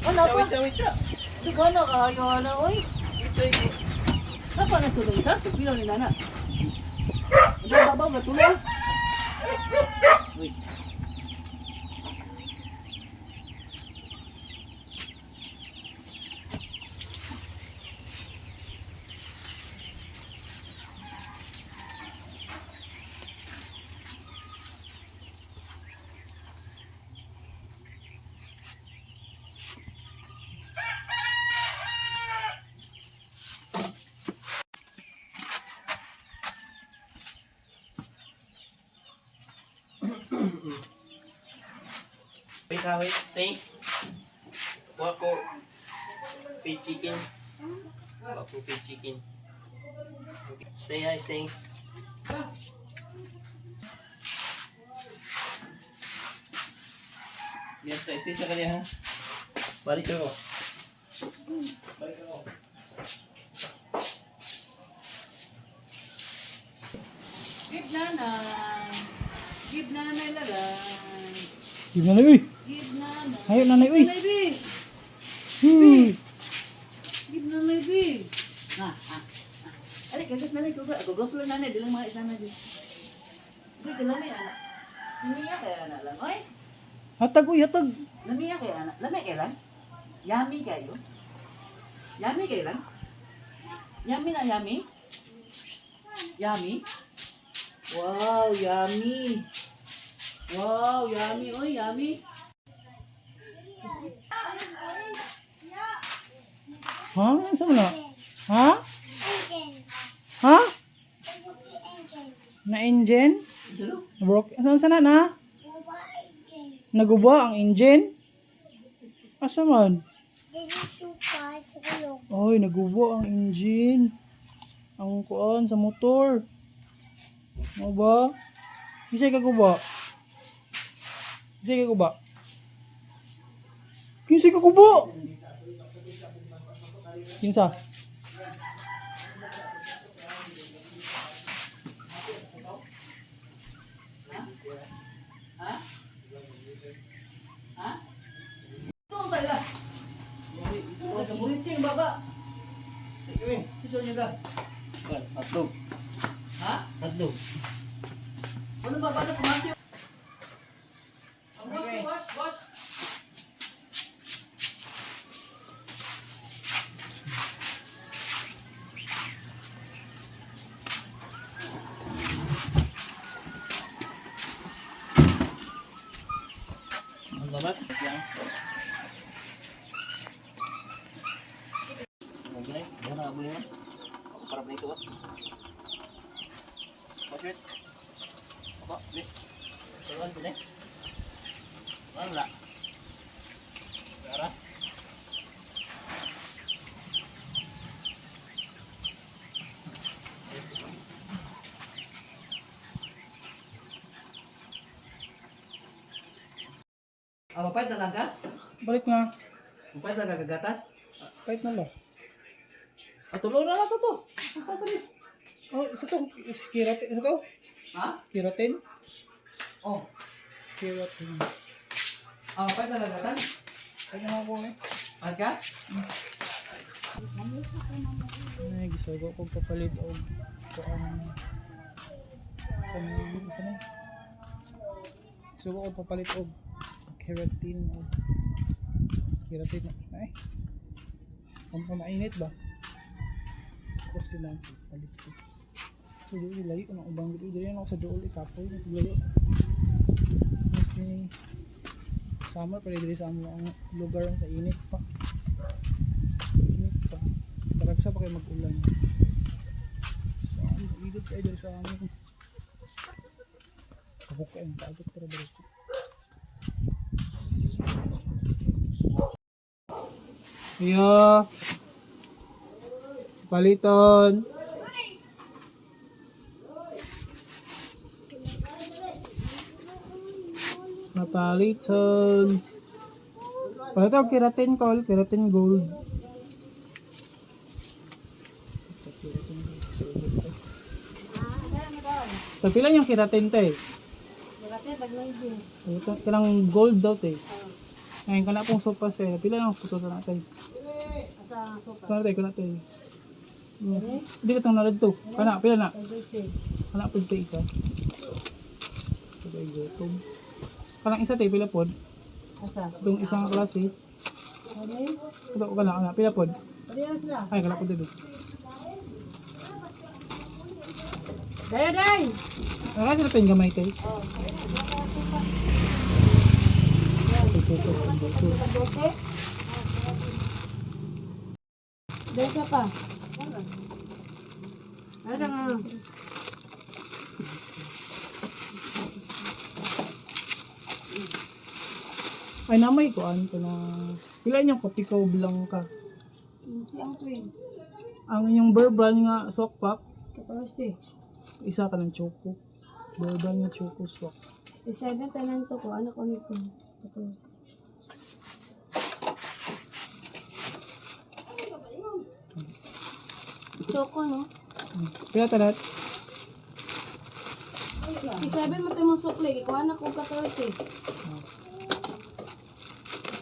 Speaker 7: Wala pa.
Speaker 2: Wait siya.
Speaker 7: Sigana kayo na, oy.
Speaker 2: Wait siya.
Speaker 7: Napa na sulong isa? Pila ni nana. Udah babaw ga tulong.
Speaker 2: Wait. Wait, stay. Kuha ko feed chicken. Kuha ko feed chicken. Stay, stay. Yes, stay sa kanya ha. Balik ako. Balik ako.
Speaker 7: Give nanay. Give nanay lalay.
Speaker 1: Sige nanay, uy.
Speaker 7: Give nanay.
Speaker 1: Hayo nanay, uy.
Speaker 7: Nanay bi. Give nanay bi. Ah. Ari kagas nanay ko ba? Gogos lang nanay bilang mga isa na di. Di lami anak. Namiya kaya anak lang. Oy.
Speaker 1: Hatag, uy, hatag.
Speaker 7: Namiya kaya anak. Lami kaya lang. Yummy kayo. Yummy kayo lang. Yummy na yummy. Yummy. Wow, yummy. Wow, yummy. Oy, yummy.
Speaker 1: Ha? Ano sa na? Ha?
Speaker 6: Engine.
Speaker 1: Ha?
Speaker 6: Engine.
Speaker 1: Na engine?
Speaker 7: Jalo.
Speaker 1: Broke. Saan sana na?
Speaker 6: Buba engine.
Speaker 1: Naguba ang engine? Asa man?
Speaker 6: Dili suka sa kulog.
Speaker 1: Oy, naguba ang engine. Ang kuan sa motor. Mo ba? Kisay ka guba? Kisay ka guba? Kisay ka guba? Kinsa?
Speaker 7: Ha? Ha? Ito tayo lah. Nagkabulit siya yung baba. Susunod niya ka.
Speaker 2: Hotdog.
Speaker 7: Ha?
Speaker 2: Hotdog.
Speaker 7: Ano baba na pumasok? Wash.
Speaker 2: Ang babat. Okay, yan ang abuli na. Para pa ito. Watch it. Aba, wait.
Speaker 5: Tuan tu ni. Wala. Tara.
Speaker 7: Mapait na lang ka?
Speaker 1: Balik na.
Speaker 7: Mapait na ka kagatas?
Speaker 1: Kahit na lang.
Speaker 7: Tulo na lang to to. Apa sabi?
Speaker 1: Oh, isa to. Keratin. Ano to?
Speaker 7: Ha?
Speaker 1: Keratin?
Speaker 7: Oh.
Speaker 1: Keratin.
Speaker 7: Mapait na kagatas?
Speaker 1: Kahit na ako eh.
Speaker 7: Mapait ka?
Speaker 1: Ay, gisugo ko papalit og kuan kanang sana. Gisugo ko papalit og keratin og keratin. Ay. Ang mainit ba? Tapos sila palit ko. So, di layo na ubang dito. Dili na ako sa dool ikapoy layo. Okay. Summer pa dili sa amo ang lugar sa init pa. Init pa. Parang sa pa kayo mag-ulan. So, init kayo dyan sa amin. Kabuk kayo, tagot pero balik ko. Yo! Paliton! Mapaliton! Paliton, keratin call, keratin gold. Pagpila yung keratin te?
Speaker 3: Bakit bagay din.
Speaker 1: Ito, kailang gold daw te. Ngayon ka na pong sopa sa'yo. Pila lang puto sa natin.
Speaker 3: Asa sopa.
Speaker 1: Kung natin, kung natin. Hindi ka itong narad to. Kana, pila na. Kana po ito isa. Ito ay gutom. Kanang isa te, pila pod.
Speaker 3: Asa.
Speaker 1: Itong isang klase.
Speaker 3: Ano?
Speaker 1: Ito, kana, pila pod.
Speaker 3: Parihan sila.
Speaker 1: Ay, kana pod dito.
Speaker 3: Dayo, day!
Speaker 1: Kaya sila ito yung gamay te. Sopas ang buto.
Speaker 3: 12? Dayo ka pa. Ano nga?
Speaker 1: Ay, namay ko ano to na. Pila yung kopi ko blanca.
Speaker 3: Si ang twin.
Speaker 1: Ang inyong bourbon nga swak pack.
Speaker 3: 14.
Speaker 1: Isa ka ng choco. Bourbon nga choco swak.
Speaker 3: 67 tanan to ko. Anak ko nito. 14. Choco, no?
Speaker 1: Pila talat?
Speaker 3: 67 mo tayo mong sukli. Ikaw anak ko 14.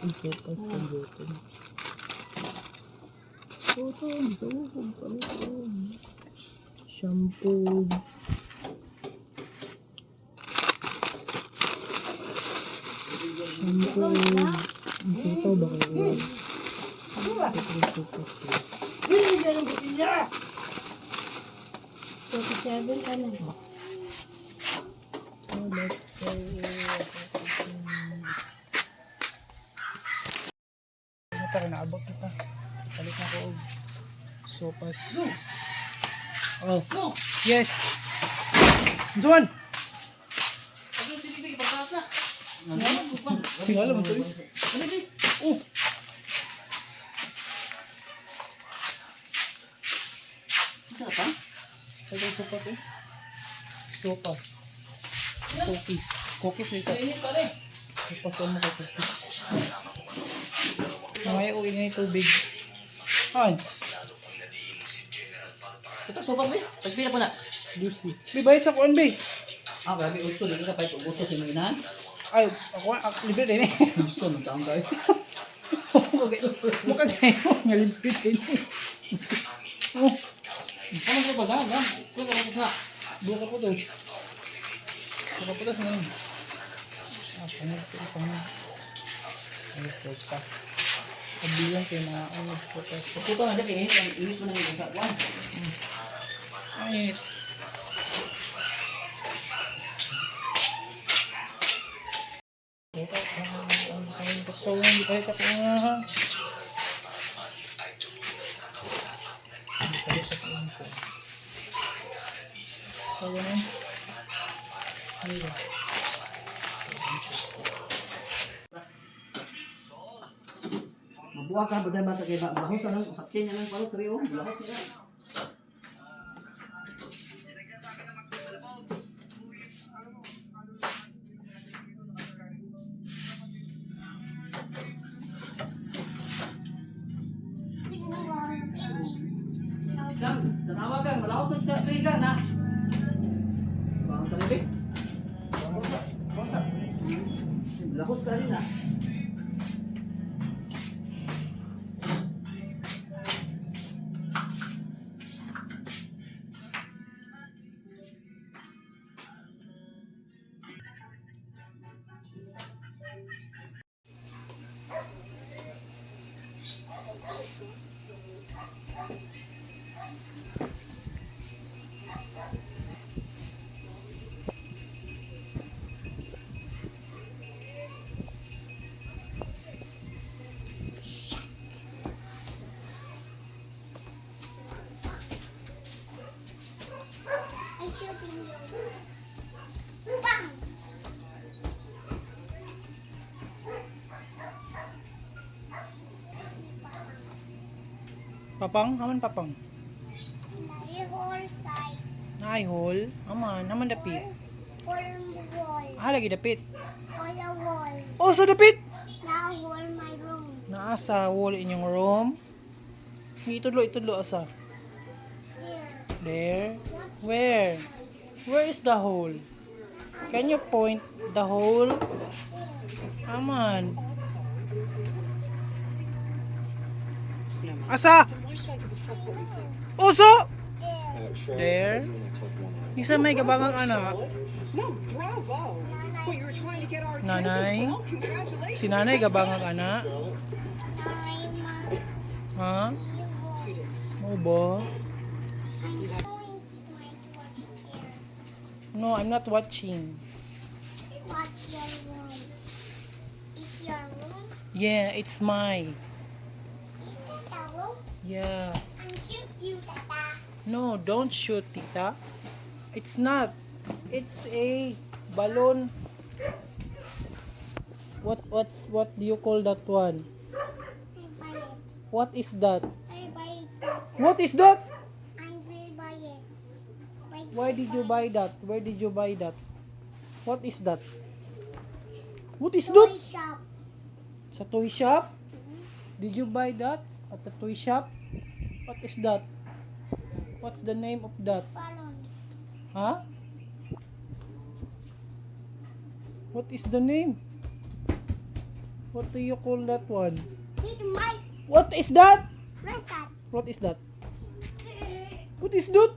Speaker 1: Ang sopas ang buto. Buto, gusto ko kung paluto. Shampoo. Shampoo. Ang puto ba kayo? Ito yung sopas ko.
Speaker 3: 47 ka na.
Speaker 1: Oh, let's go. Ito rin, naabot ito. Palit na ko og sopas. Oh, yes. Juan!
Speaker 7: Ano sige ko ipataas na.
Speaker 1: Tingala mo ito eh. Oh!
Speaker 7: Ano pa?
Speaker 1: Ito yung sopas eh. Sopas. Cookies. Cookies nito.
Speaker 7: Init pa rin.
Speaker 1: Sopas mo ka cookies. Mamaya uwi na yung tubig. Han!
Speaker 7: Ito, sopas ba? Pagpila po na.
Speaker 1: Lucy. May bayad sa kuan be.
Speaker 7: Grabe, 8. Dili ka pa ito. Gusto sa mga inahan.
Speaker 1: Ay, ako libre din eh.
Speaker 7: Gusto, nagtaong kayo.
Speaker 1: Mukha kayo. Ngalimpit kayo. Oh,
Speaker 7: Ano ba ba? Gam. Kaya ka sa.
Speaker 1: buka po to. Buka po to sa ngayon. Ah, pangit ko. Pangit. Ay, sopas. Kabilang kayo na ako nagsopas.
Speaker 7: Puto na dati eh. Ang ilis mo nang isa. Wan.
Speaker 1: Ay, buka sa ang gusto hindi kahit ako nga. Kaya na. Ayun.
Speaker 7: Buwa ka, baday bata kay Bahos, anong sakyan niya lang palo, trio, Bahos niya. Kang, tanawa kang, malahos sa trigang na. Bang talibig. Bangsa. Malahos ka rin na.
Speaker 6: I'm shooting you. Bang!
Speaker 1: Papang, aman papang.
Speaker 6: Nari whole side.
Speaker 1: Naay hole, aman dapit.
Speaker 6: Whole wall.
Speaker 1: Lagi dapit.
Speaker 6: Whole wall.
Speaker 1: Oh, sa dapit.
Speaker 6: Now whole my room.
Speaker 1: Naa sa wall inyong room. Itudlo asa.
Speaker 6: Here.
Speaker 1: There. Where? Where is the hole? Can you point the hole? Aman. Asa? Uso!
Speaker 6: There.
Speaker 1: There. Isa may gabangang anak.
Speaker 8: No, bravo. What, you were trying to get our attention?
Speaker 1: Nanay.
Speaker 8: Well, congratulations.
Speaker 1: Si nanay gabangang anak.
Speaker 6: Nine months.
Speaker 1: Ha?
Speaker 6: You
Speaker 1: Mo
Speaker 6: wall.
Speaker 1: ba?
Speaker 6: I'm going to watch here.
Speaker 1: No, I'm not watching.
Speaker 6: Watch your room. Is your room?
Speaker 1: Yeah, it's my.
Speaker 6: Is that a room?
Speaker 1: Yeah.
Speaker 6: I'm shoot you, Tata.
Speaker 1: No, don't shoot, tita. It's not. It's a balloon. What do you call that one?
Speaker 6: I buy it.
Speaker 1: What is that?
Speaker 6: I buy it. Tata.
Speaker 1: What is that?
Speaker 6: I will buy it.
Speaker 1: Why did you buy that? Where did you buy that? What is that? What is that?
Speaker 6: Toy shop.
Speaker 1: Sa toy shop? Did you buy that at the toy shop? What is that? What's the name of that?
Speaker 6: Balloon.
Speaker 1: Huh? What is the name? What do you call that one?
Speaker 6: It's my
Speaker 1: What is that?
Speaker 6: rest that.
Speaker 1: What is that? What is that?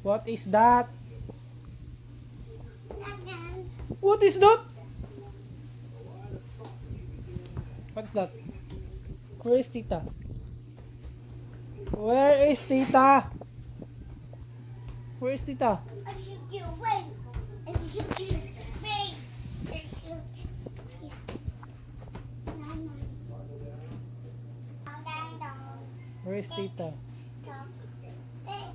Speaker 1: What is that?
Speaker 6: Again.
Speaker 1: What is that? What is that? Where is Tita? Where is Tita? Where is Tita?
Speaker 6: I shoot you. Wait. I shoot you. Wait. I shoot you. No, no. Down.
Speaker 1: Where is Tita?
Speaker 6: Top. Hey.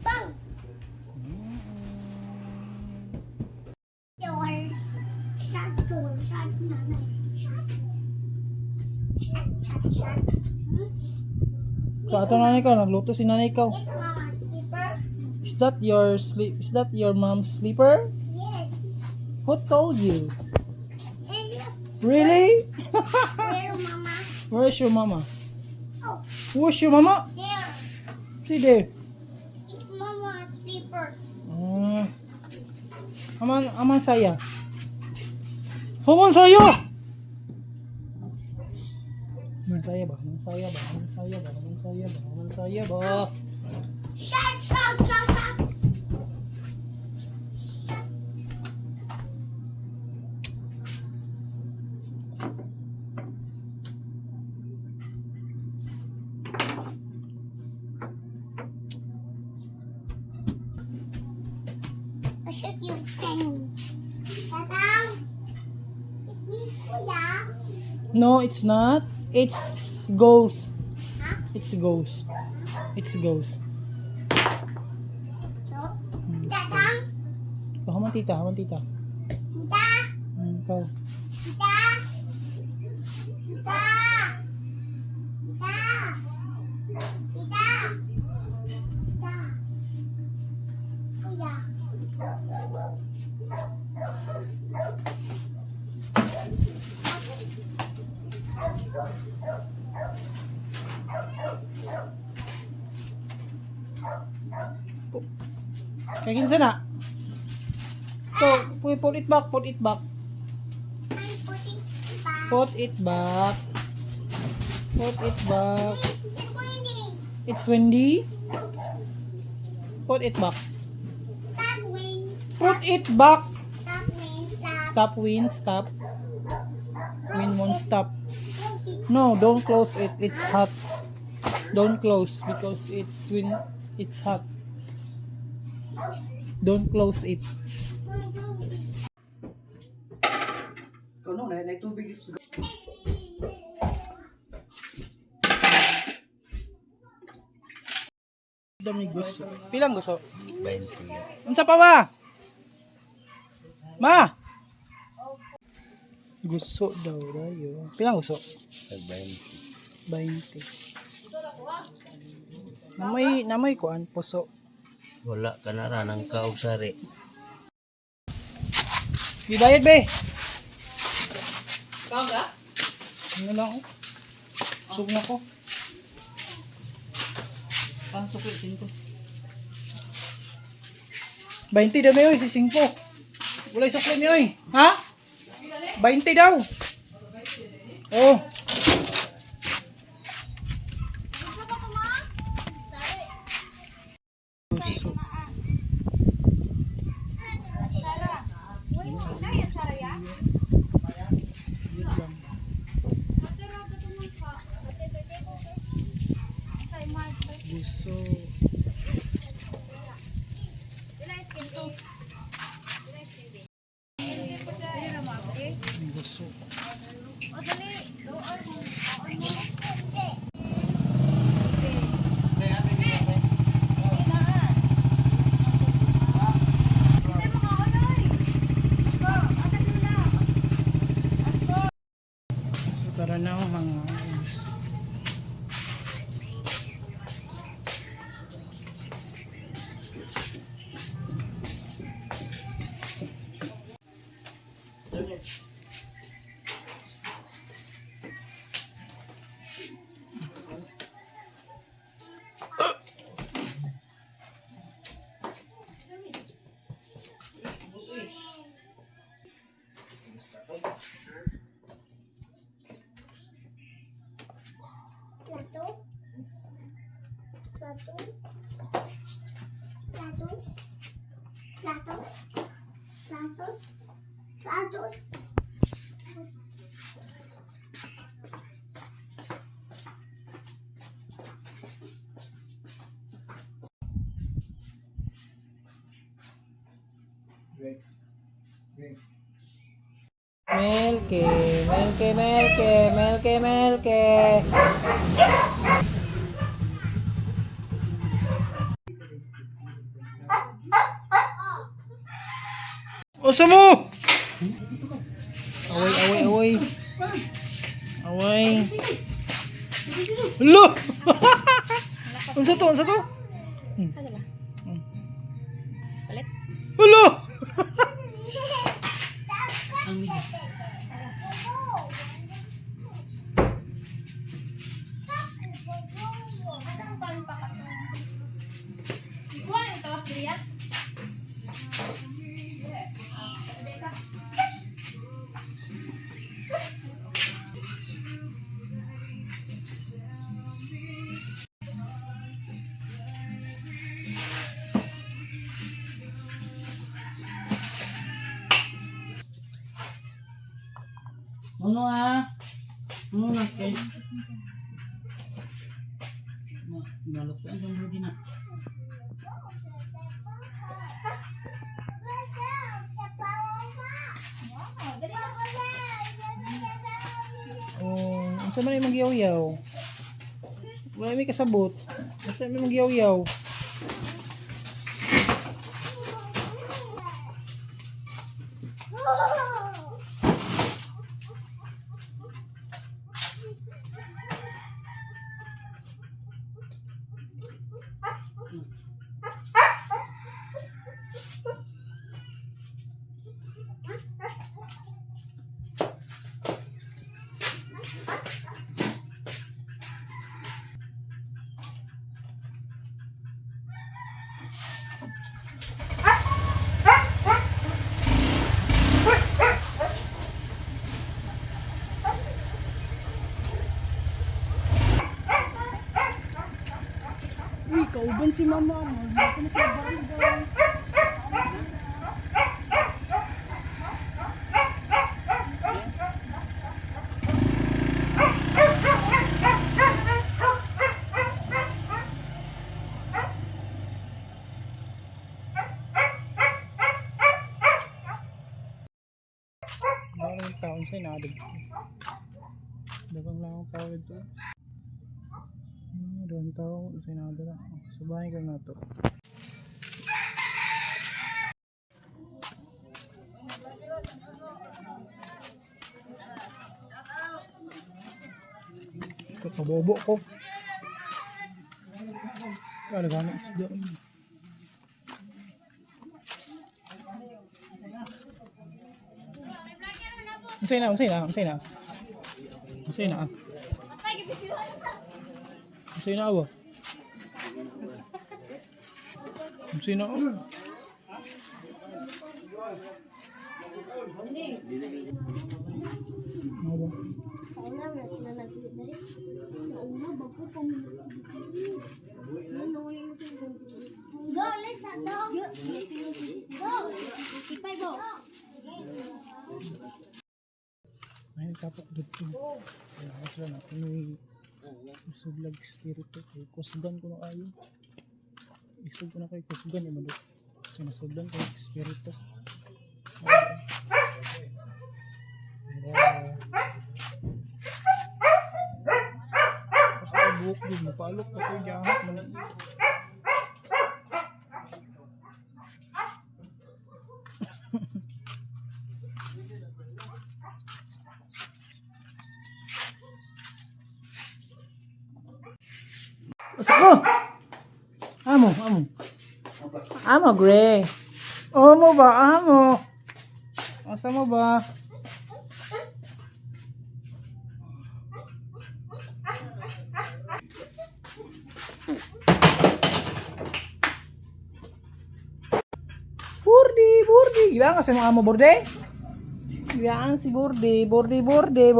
Speaker 6: Bang. Door. Shut door. Shut. No, no. Shut. Shut.
Speaker 1: Sa ato nanay ka, nagluto si nanay ka.
Speaker 6: It's Mama's slipper.
Speaker 1: Is that your sleep? Is that your mom's sleeper?
Speaker 6: Yes.
Speaker 1: Who told you?
Speaker 6: And
Speaker 1: Really?
Speaker 6: where, Mama?
Speaker 1: Where is your mama?
Speaker 6: Oh,
Speaker 1: Where's your mama?
Speaker 6: there.
Speaker 1: See there.
Speaker 6: It's Mama's slipper.
Speaker 1: Aman saya. Aman saya. Aman saya ba? Aman saya ba? Aman saya ba? Aman saya ba? Aman saya ba?
Speaker 6: Shut. I shoot you pen. Tatang. It's me, Kuya.
Speaker 1: No, it's not. It's ghost.
Speaker 6: Huh?
Speaker 1: It's ghost. It's ghost.
Speaker 6: Tatang.
Speaker 1: Baka Hawang tita, hawang tita.
Speaker 6: Tita!
Speaker 1: Ikaw.
Speaker 6: Tita! Tita! Tita! Tita! Tita! Kuya.
Speaker 1: Kaya kinsa na? Put it back, put it back.
Speaker 6: I'm putting back.
Speaker 1: Put it back. Put it back.
Speaker 6: It's raining.
Speaker 1: It's windy. Put it back.
Speaker 6: Stop wind.
Speaker 1: Put it back.
Speaker 6: Stop wind. Stop.
Speaker 1: Stop wind, stop. Wind won't stop.
Speaker 6: Close it.
Speaker 1: No, don't close it. It's hot. Don't close because it's wind. It's hot. Don't close it.
Speaker 5: Ikaw no, na tubig ito sa
Speaker 1: Dami gusto. Pilang gusto?
Speaker 2: 20.
Speaker 1: Unsa pa ba? Ma! Gusto daw dayo. Pilang gusto?
Speaker 2: 20.
Speaker 1: 20. Namay kuan puso.
Speaker 2: Wala ka na ra ng kausari.
Speaker 1: Bibayad be.
Speaker 7: Ikaw ga?
Speaker 1: Ano lang oh. Sug na ko.
Speaker 7: Pang sukli din ko.
Speaker 1: 20 daw may oy, 5. Wala sukli mi oy. Ha? 20 daw. Oh. Gusto. Gusto. Gusto. So, tara na mga gusto.
Speaker 6: Plato. Plato. Platos. Platos. Platos. Platos.
Speaker 1: Melke, melke, melke, melke, melke. Usa mo! Away, away, away. Away. Lo! Unsa to? Unsa to?
Speaker 3: Palit?
Speaker 1: Lo!
Speaker 7: Ang medyo. Ano Ano na kay? Naluksoan sa mga na.
Speaker 1: Oh, unsa man imong giyaw-yaw? Wala may kasabot. Unsa man imong giyaw-yaw? Uy, kauban si mama mo. Hindi ko na Dagang taon siya inaadog. Dagang lang ang tao ito. Dagang taon siya inaadog. Subahin ka na ito. Kabobo ko. Talaga na isda. Unsay na. Unsay na awa. Unsay na awa. Awa.
Speaker 6: Sa una na sila nagpili na rin. Sa una, bago pamilya sa bukid. Go, Lisa, go! Go! Ipay, go!
Speaker 1: Ay, tapos dito. Kaya mas wala natin may isuglag spirito. Kaya kusgan ko na ayo. Isug ko na kay kusgan yung madot. Kaya nasuglan ko yung spirito. Tapos ako buhok din. Mapalok pa ko yung jahat. Asa ko? Amo. Amo, Gray. Amo ba? Amo. Asa mo ba? Burdi. Gila kasi mga amo, Burdi? Gila si Burdi. Burdi.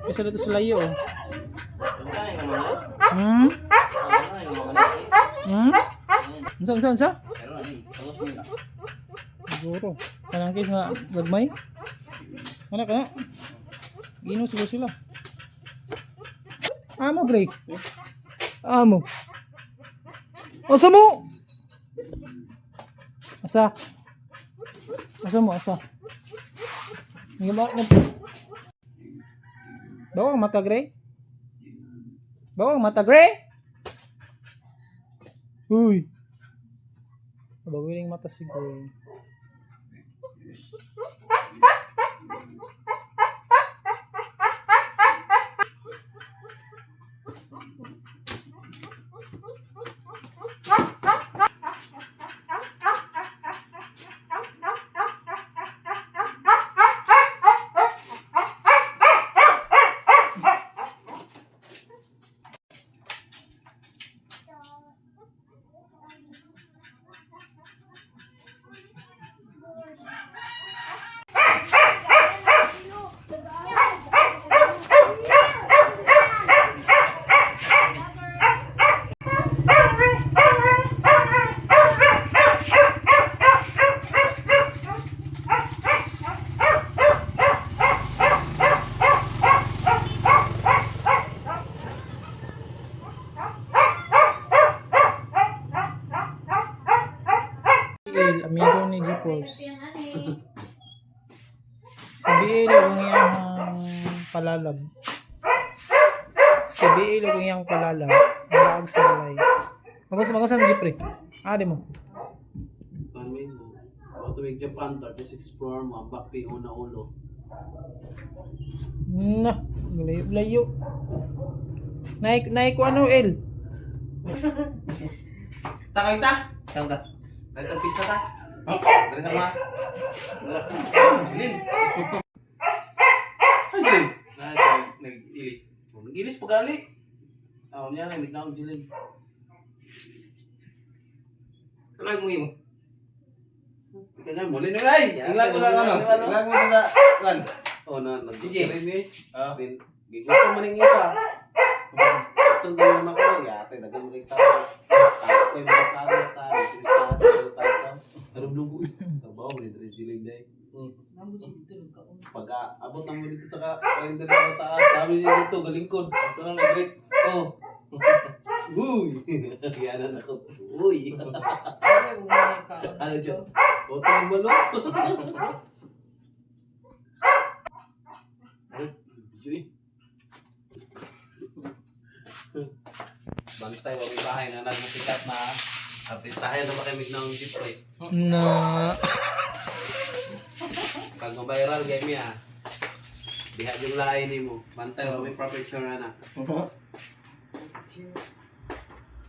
Speaker 1: Isa dito sa layo. Unsa? Siguro. Kanang case nga gagmay. Ano ka na? Gino sila. Amo, Gray. Amo. Asa mo? Asa mo? Bawang mata, Gray? Uy. Bawiling mata si Gray. Amigo ni G-Force. Si BL kung iyang palalab. Laag sa balay. Magunsa mo Jeffrey. Ade mo.
Speaker 2: Kamin mo. Ako tumig Japan, 36 floor mo, ang bakpi una ulo.
Speaker 1: Na, layo. Naik ko ano, El.
Speaker 2: Takay ta? Saan ta? Dahil ang pizza ta? Dali sa mga. Jilin. Ay, Jilin. Nag-ilis. Nag-ilis pa gali. Niya, nag-naong Jilin. Kalag mo yun. Ika nga, muli na ay. Kalag mo sa ano? Kalag mo sa lan. Oo na, nag-Jilin eh. Gigusto man yung isa. Itong dali naman ko, yate, nagang rin tao. Takot ko yung mga tao, karublugo. Tabaw, may dali Jilin day. Pag abot ng mo dito sa kain dali sa taas, sabi siya dito, galingkod. Ito na nag-great. Oh. Uy! Yan ako. Uy! Ano dyan? Oto ang malo. Bantay, wag yung bahay na nagmasikat na artistahin na makimig ng Jeffrey.
Speaker 1: Na.
Speaker 2: Pag ma-viral game ya, diha yung lain ni mo. Bantay, wag yung profession na.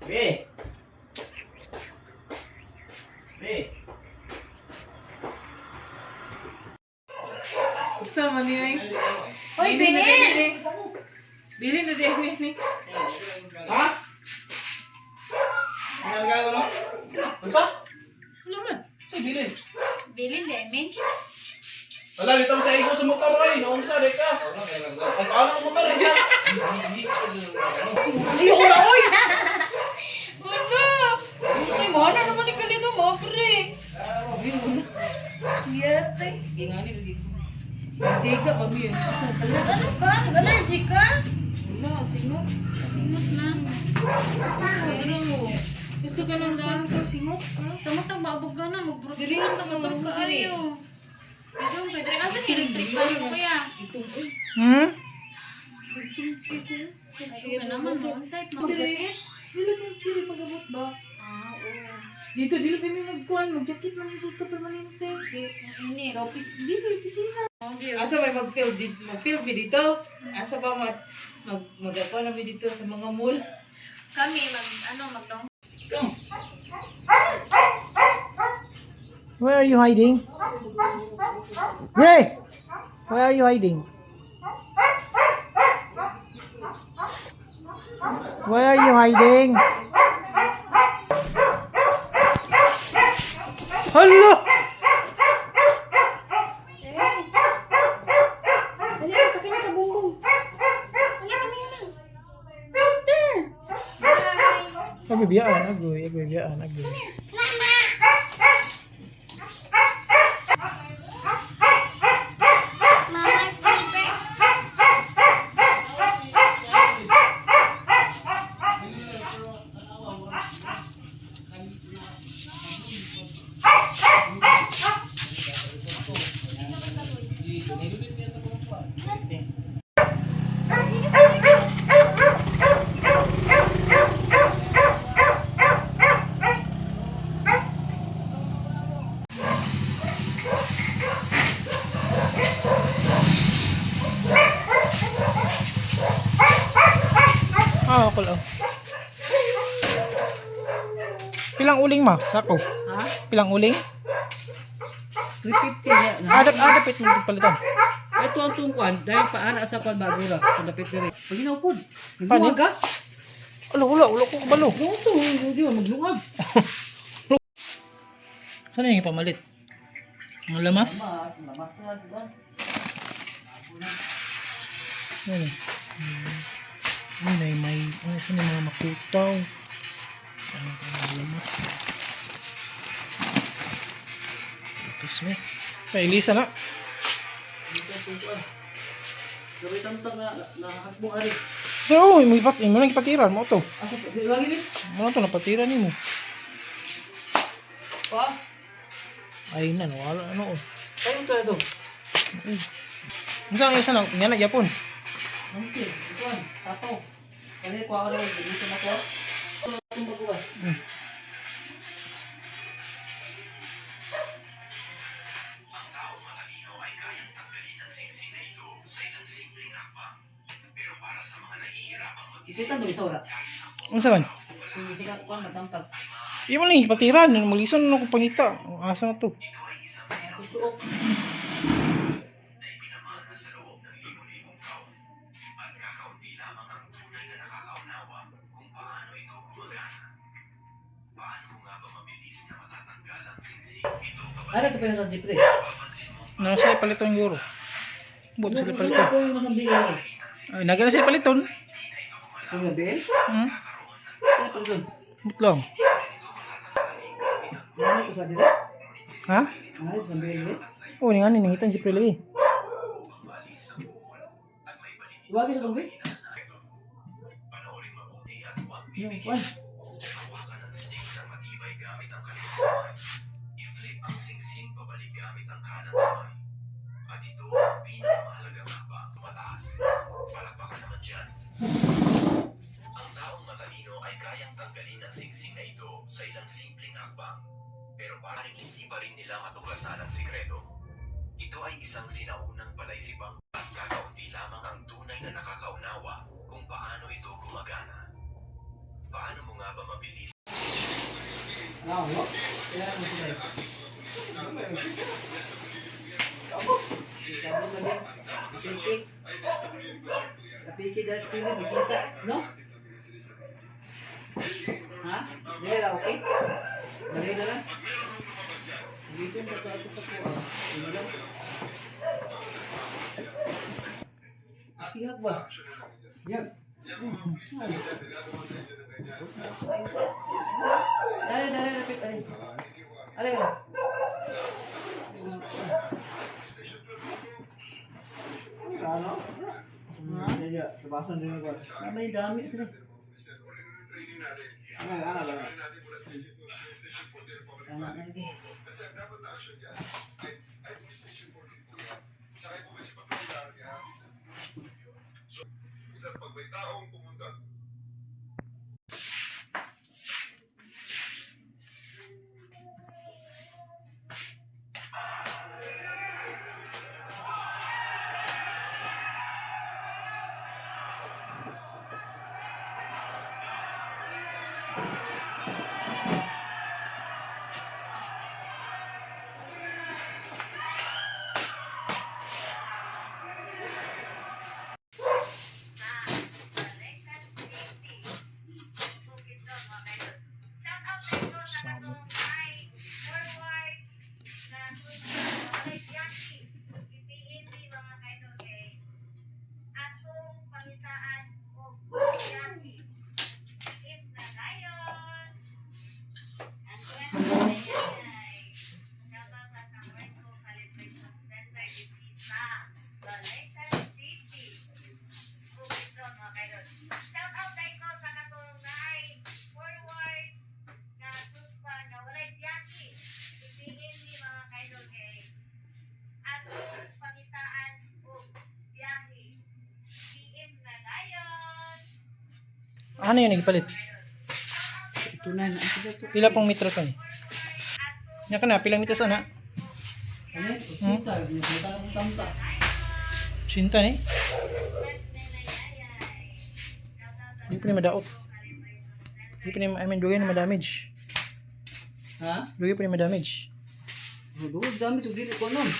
Speaker 2: Be! Be!
Speaker 1: Sama niya eh.
Speaker 3: Hoy, Bilin!
Speaker 1: Bilin na din ni.
Speaker 2: Ha? Ano gagawin mo? Basta?
Speaker 1: Wala man. Sa bilin.
Speaker 4: Bilin, Demi.
Speaker 2: Wala, dito sa ego sa motor ay. Noong sa, deka. Ay, kaano ang motor? Ay,
Speaker 1: Ayoko na, oy!
Speaker 3: Wala! Ay, mana naman ni kalito mo, pre. Yate.
Speaker 1: Ingani lagi. Tega pa mi. Asa ka lang?
Speaker 3: Ano ka? Allergic ka?
Speaker 1: Wala, singot.
Speaker 3: Singot na. Duro.
Speaker 1: Gusto ka ng daan ko singot?
Speaker 3: Sa mo tang babog ka na, mag-brood
Speaker 1: Dili
Speaker 3: ka
Speaker 1: na
Speaker 3: na,
Speaker 1: ako
Speaker 3: katong ka
Speaker 1: dili.
Speaker 3: ayo. Ito, Pedro. Asa ni electric fan mo kaya?
Speaker 1: Hmm?
Speaker 3: Ay, ka naman mo. Site mo. Jacket?
Speaker 1: Dili ka kiri pagabot ba?
Speaker 3: Oo.
Speaker 1: Dito dili kami magkuan, mag-jacket man dito permanente.
Speaker 3: Ini.
Speaker 1: So dili pisina.
Speaker 3: Okay.
Speaker 1: Asa may mag-film dito? Asa ba mag-ako na dito sa mga mall?
Speaker 4: Kami, mag-dong.
Speaker 1: Where are you hiding? Gray! Where are you hiding? Psst. Where are you hiding? Hala!
Speaker 3: Dali, sakay na sa bumbong. Dali, kami yan. Sister!
Speaker 1: Bibiyaan, agoy.
Speaker 6: Mama, sleeper.
Speaker 1: Ako lang. Pilang uling ma? Sako?
Speaker 7: Ha?
Speaker 1: Pilang uling?
Speaker 7: 350 na.
Speaker 1: Adapit mo itong palitan.
Speaker 7: Ito ang tungkwan, dahil paana sa kwan bagura, sa dapit diri. Pag inaupod,
Speaker 1: Paano?
Speaker 7: maglungag ka?
Speaker 1: Wala ko kabalo.
Speaker 7: Gusto, hindi mo maglungag.
Speaker 1: Saan yung ipamalit? Ang lamas?
Speaker 7: Lamas na, diba?
Speaker 1: Yan eh. Ay, may ano sa mga makutaw. Ang lamas. Tapos mo. Sa Elisa na.
Speaker 7: Ito ang tungkwan. Gawin tantang na hakbong ari.
Speaker 1: Pero mo nang ipatiran mo to.
Speaker 7: Asa, lagi ni?
Speaker 1: Mo to napatiran nimo.
Speaker 7: Pa?
Speaker 1: Ay na wala ano.
Speaker 7: Kayo to ito.
Speaker 1: Unsa ang isa na nga na Japon?
Speaker 7: Nanti, ikuan, sato. Kali ko ako rin, dito na ko. Kung magbukas. Isita mo isa wala.
Speaker 1: Ang saan?
Speaker 7: Kung isa ka, kuwan, matampag.
Speaker 1: Iya man ni patiran, malisan na ako pangita. Ang asa na to.
Speaker 7: Susuok. Ano ito pa yung sa jeep eh?
Speaker 1: Nasa paliton guro. Buto sila
Speaker 7: Ano
Speaker 1: paliton.
Speaker 7: po yung masambingin eh?
Speaker 1: Ay, nagana sila paliton.
Speaker 7: Yung nabihin?
Speaker 1: Hmm?
Speaker 7: Saan po doon?
Speaker 1: But lang.
Speaker 7: Ano ito sa dila?
Speaker 1: Ha?
Speaker 7: Ano ito sa bihin?
Speaker 1: Oh, ni ngani nangitan si Preli.
Speaker 7: Iwagi sa tungbi? Yung kuwan.
Speaker 2: Ang taong matalino ay kayang tanggalin ang singsing na ito sa ilang simpleng hakbang. Pero parang hindi pa rin nila matuklasan ang sikreto. Ito ay isang sinaunang palaisipang at kakaunti lamang ang tunay na nakakaunawa kung paano ito gumagana. Paano mo nga ba mabilis?
Speaker 7: Ano mo? Kaya mo sila. Ikaw mo din. Sintik. Napiki dahil sa pilit, magkita. No? Ha? Dahil na, okay? Dahil na lang. Dito yung tato-ato sa kuha. Dito lang. Sihag ba? Yan. Dali, lapit, dali. Dali ka.
Speaker 5: Ano?
Speaker 7: Ha?
Speaker 5: Iya, sebasan din ako.
Speaker 7: May dami sila.
Speaker 5: Ano lang.
Speaker 7: Tama na lagi.
Speaker 1: Sabot. Ano yun ipalit?
Speaker 7: Ito na. Ito na ito.
Speaker 1: Pila pong metro sa ni? Nya kana pilang metro sa na?
Speaker 7: Ano? Sita. Sita ng tamta.
Speaker 1: Sinta ni? Hindi pa ni madaot. Hindi pa ni, I mean, dugay na ma-damage.
Speaker 7: Ha?
Speaker 1: Dugay pa ni ma-damage.
Speaker 7: Doon, dami sa dili ko nun.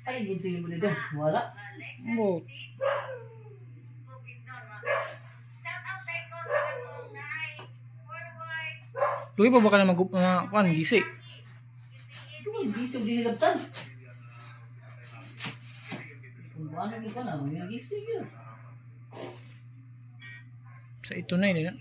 Speaker 7: Ay, gintingin mo na doon. Wala.
Speaker 1: Bot. Luwi pa ba ka na kuan gisi?
Speaker 7: Ito ba, gisog din nilabtan. Kung ano nyo ka na, magigisig yun.
Speaker 1: Sa ito na yun.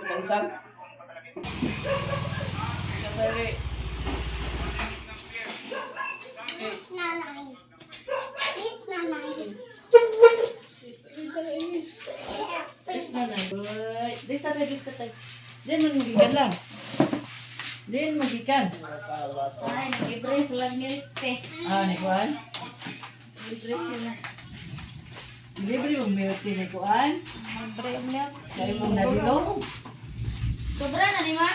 Speaker 7: Tangtang. Kasari.
Speaker 6: Nanay. Miss Nanay.
Speaker 7: Yes na na. Dis tatay, dis tatay. Din magikan lang. Din magikan.
Speaker 3: Ay, nag-libre sila milk tea.
Speaker 7: Ah, ni kuan.
Speaker 3: Libre sila.
Speaker 7: Libre yung milk tea ni kuan.
Speaker 3: Libre milk.
Speaker 7: Kayo mong nabilo.
Speaker 3: Sobra na, di ba?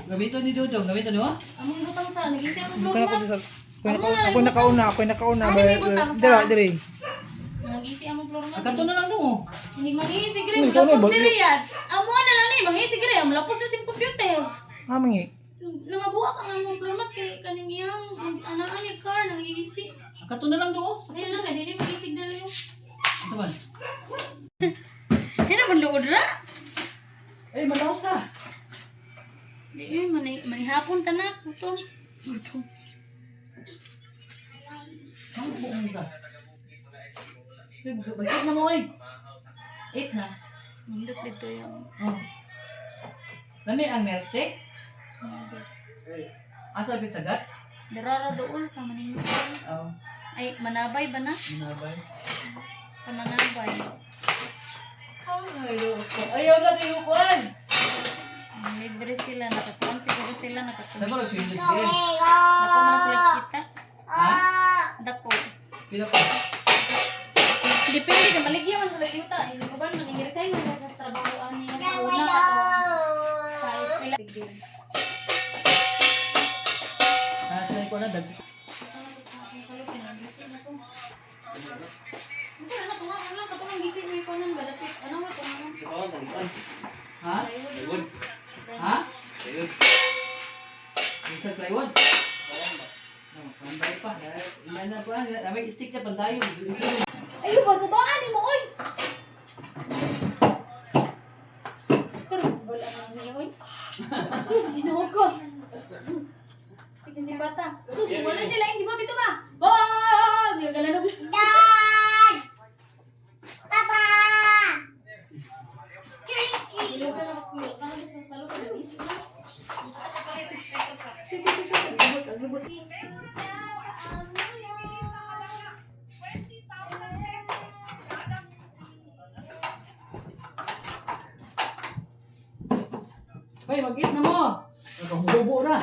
Speaker 7: Gamito ni Dudong, gamito ni mo?
Speaker 3: Among butang sa, nag-isi ako
Speaker 1: Ito
Speaker 3: floor
Speaker 1: na ko
Speaker 3: mat.
Speaker 1: sa ako nakauna.
Speaker 3: Ano may butang sa?
Speaker 1: Dira, diri.
Speaker 3: Nag-isi among floor mat.
Speaker 7: Ang kato na lang no.
Speaker 3: Hindi manghisi gre,
Speaker 1: Ikaw na,
Speaker 3: malapos
Speaker 1: bagyo.
Speaker 3: diri yan. Amo na lang ni, manghisi gre, malapos na sim computer.
Speaker 1: Amangi.
Speaker 3: Nangabuak ang among floor mat kay kaning iyang anaan ni car nag-iisi.
Speaker 7: Ang kato na lang do.
Speaker 3: Ayun lang, hindi mag-isig na lang.
Speaker 7: Saban.
Speaker 3: Hina man luod ra.
Speaker 7: Eh, malaos ka.
Speaker 3: Di manihapon tanak, gutom. Gutom.
Speaker 7: Ang buong ka. Bakit na mo eh? 8 na.
Speaker 3: Nindot dito yung
Speaker 7: Oh. Lami ang milk tea. Asa gid sa guts?
Speaker 3: darara dool sa maningol.
Speaker 7: Oh,
Speaker 3: Ay, manabay ba na?
Speaker 7: minabay.
Speaker 3: Sa manabay.
Speaker 7: Ayaw na kayo kuan.
Speaker 3: Libre sila, nakakuan siguro sila,
Speaker 7: Dapat
Speaker 3: nakatulis.
Speaker 7: swimming din.
Speaker 3: Dako man sila kita.
Speaker 7: Ha?
Speaker 3: Dako.
Speaker 7: Pila pa?
Speaker 3: Depende ka, maligyan man sila kita. Hindi ko ba maningresign man sa trabaho niya sa una o sa eskwela. Sige.
Speaker 7: Sa ko na dag. Ha? Ha? Sa plywood. Oh, panday pa. Ilan na kuan, ramay stick na pandayo.
Speaker 3: Ayo ba sa baan ni mo oy? Sir, wala na niya oy. Sus, Ginoo ko. Tingin si bata. Sus, wala sila hindi mo dito ba? Ba! Di ka lalo.
Speaker 6: Dad! Papa!
Speaker 3: Ginoo ka na kuyo. Kana sa salo ka dali.
Speaker 7: Hoy, mag-eat na mo. Nakahubo na.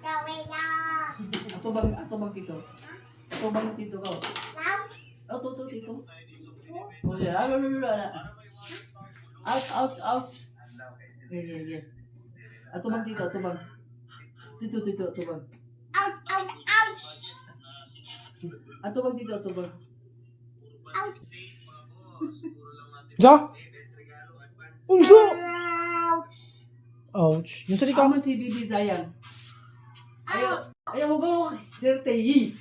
Speaker 6: Gawin na!
Speaker 7: Atubang tito. Atubang tito ka. Oh, tuto tito. Oh, ya, ala. Out. Yeah. Atubang tito, atubang. Tito, atubang. Atubang tito, atubang.
Speaker 1: Ja? Unsa? Ouch. Yung sa di ka.
Speaker 7: Kaman si Bibi Zayan. Ayaw mo go. Dirty.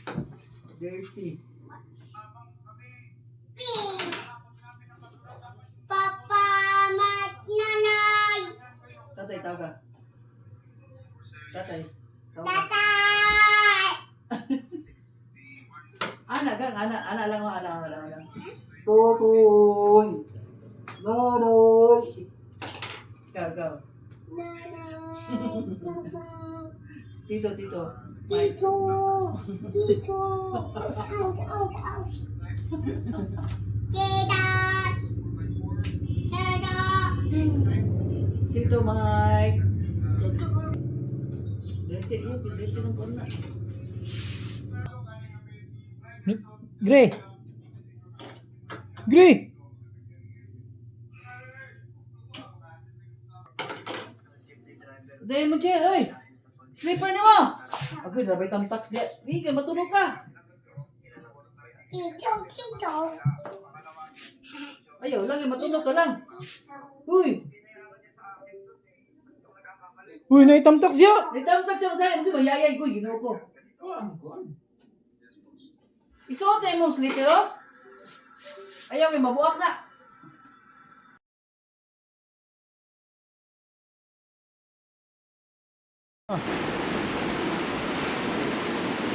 Speaker 6: Papa, nanay,
Speaker 7: Tatay, taga. Tatay.
Speaker 6: tatay.
Speaker 7: Ana lang. Tutoy. Nonoy. Ikaw. Tito.
Speaker 6: Tito. Ouch.
Speaker 7: Tito Mike. Dirty ng puna.
Speaker 1: Gray.
Speaker 7: Dahil mo, Chel, oy! Slipper ni mo! Agad, rabay tamtax di. Di ka, matulog ka.
Speaker 6: Tito.
Speaker 7: Ayaw, lagi matulog ka lang. Uy!
Speaker 1: Uy, naitamtak siya.
Speaker 7: Nagtamtax siya masaya. Hindi mayayay ko, ginoo ko. Isuot na yung slipper, oh. Ayaw, kayo mabuak na.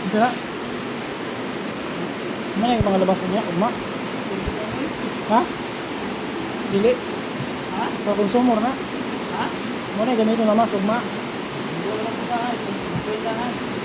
Speaker 1: Ito na. Ano yung pangalabasan niya? Uma? Ha? Dili?
Speaker 7: Ha?
Speaker 1: Para konsumor na?
Speaker 7: Ha?
Speaker 1: Ano yung ganito na mas? Uma?
Speaker 7: Hindi ko lang pagkahan. Pagkahan.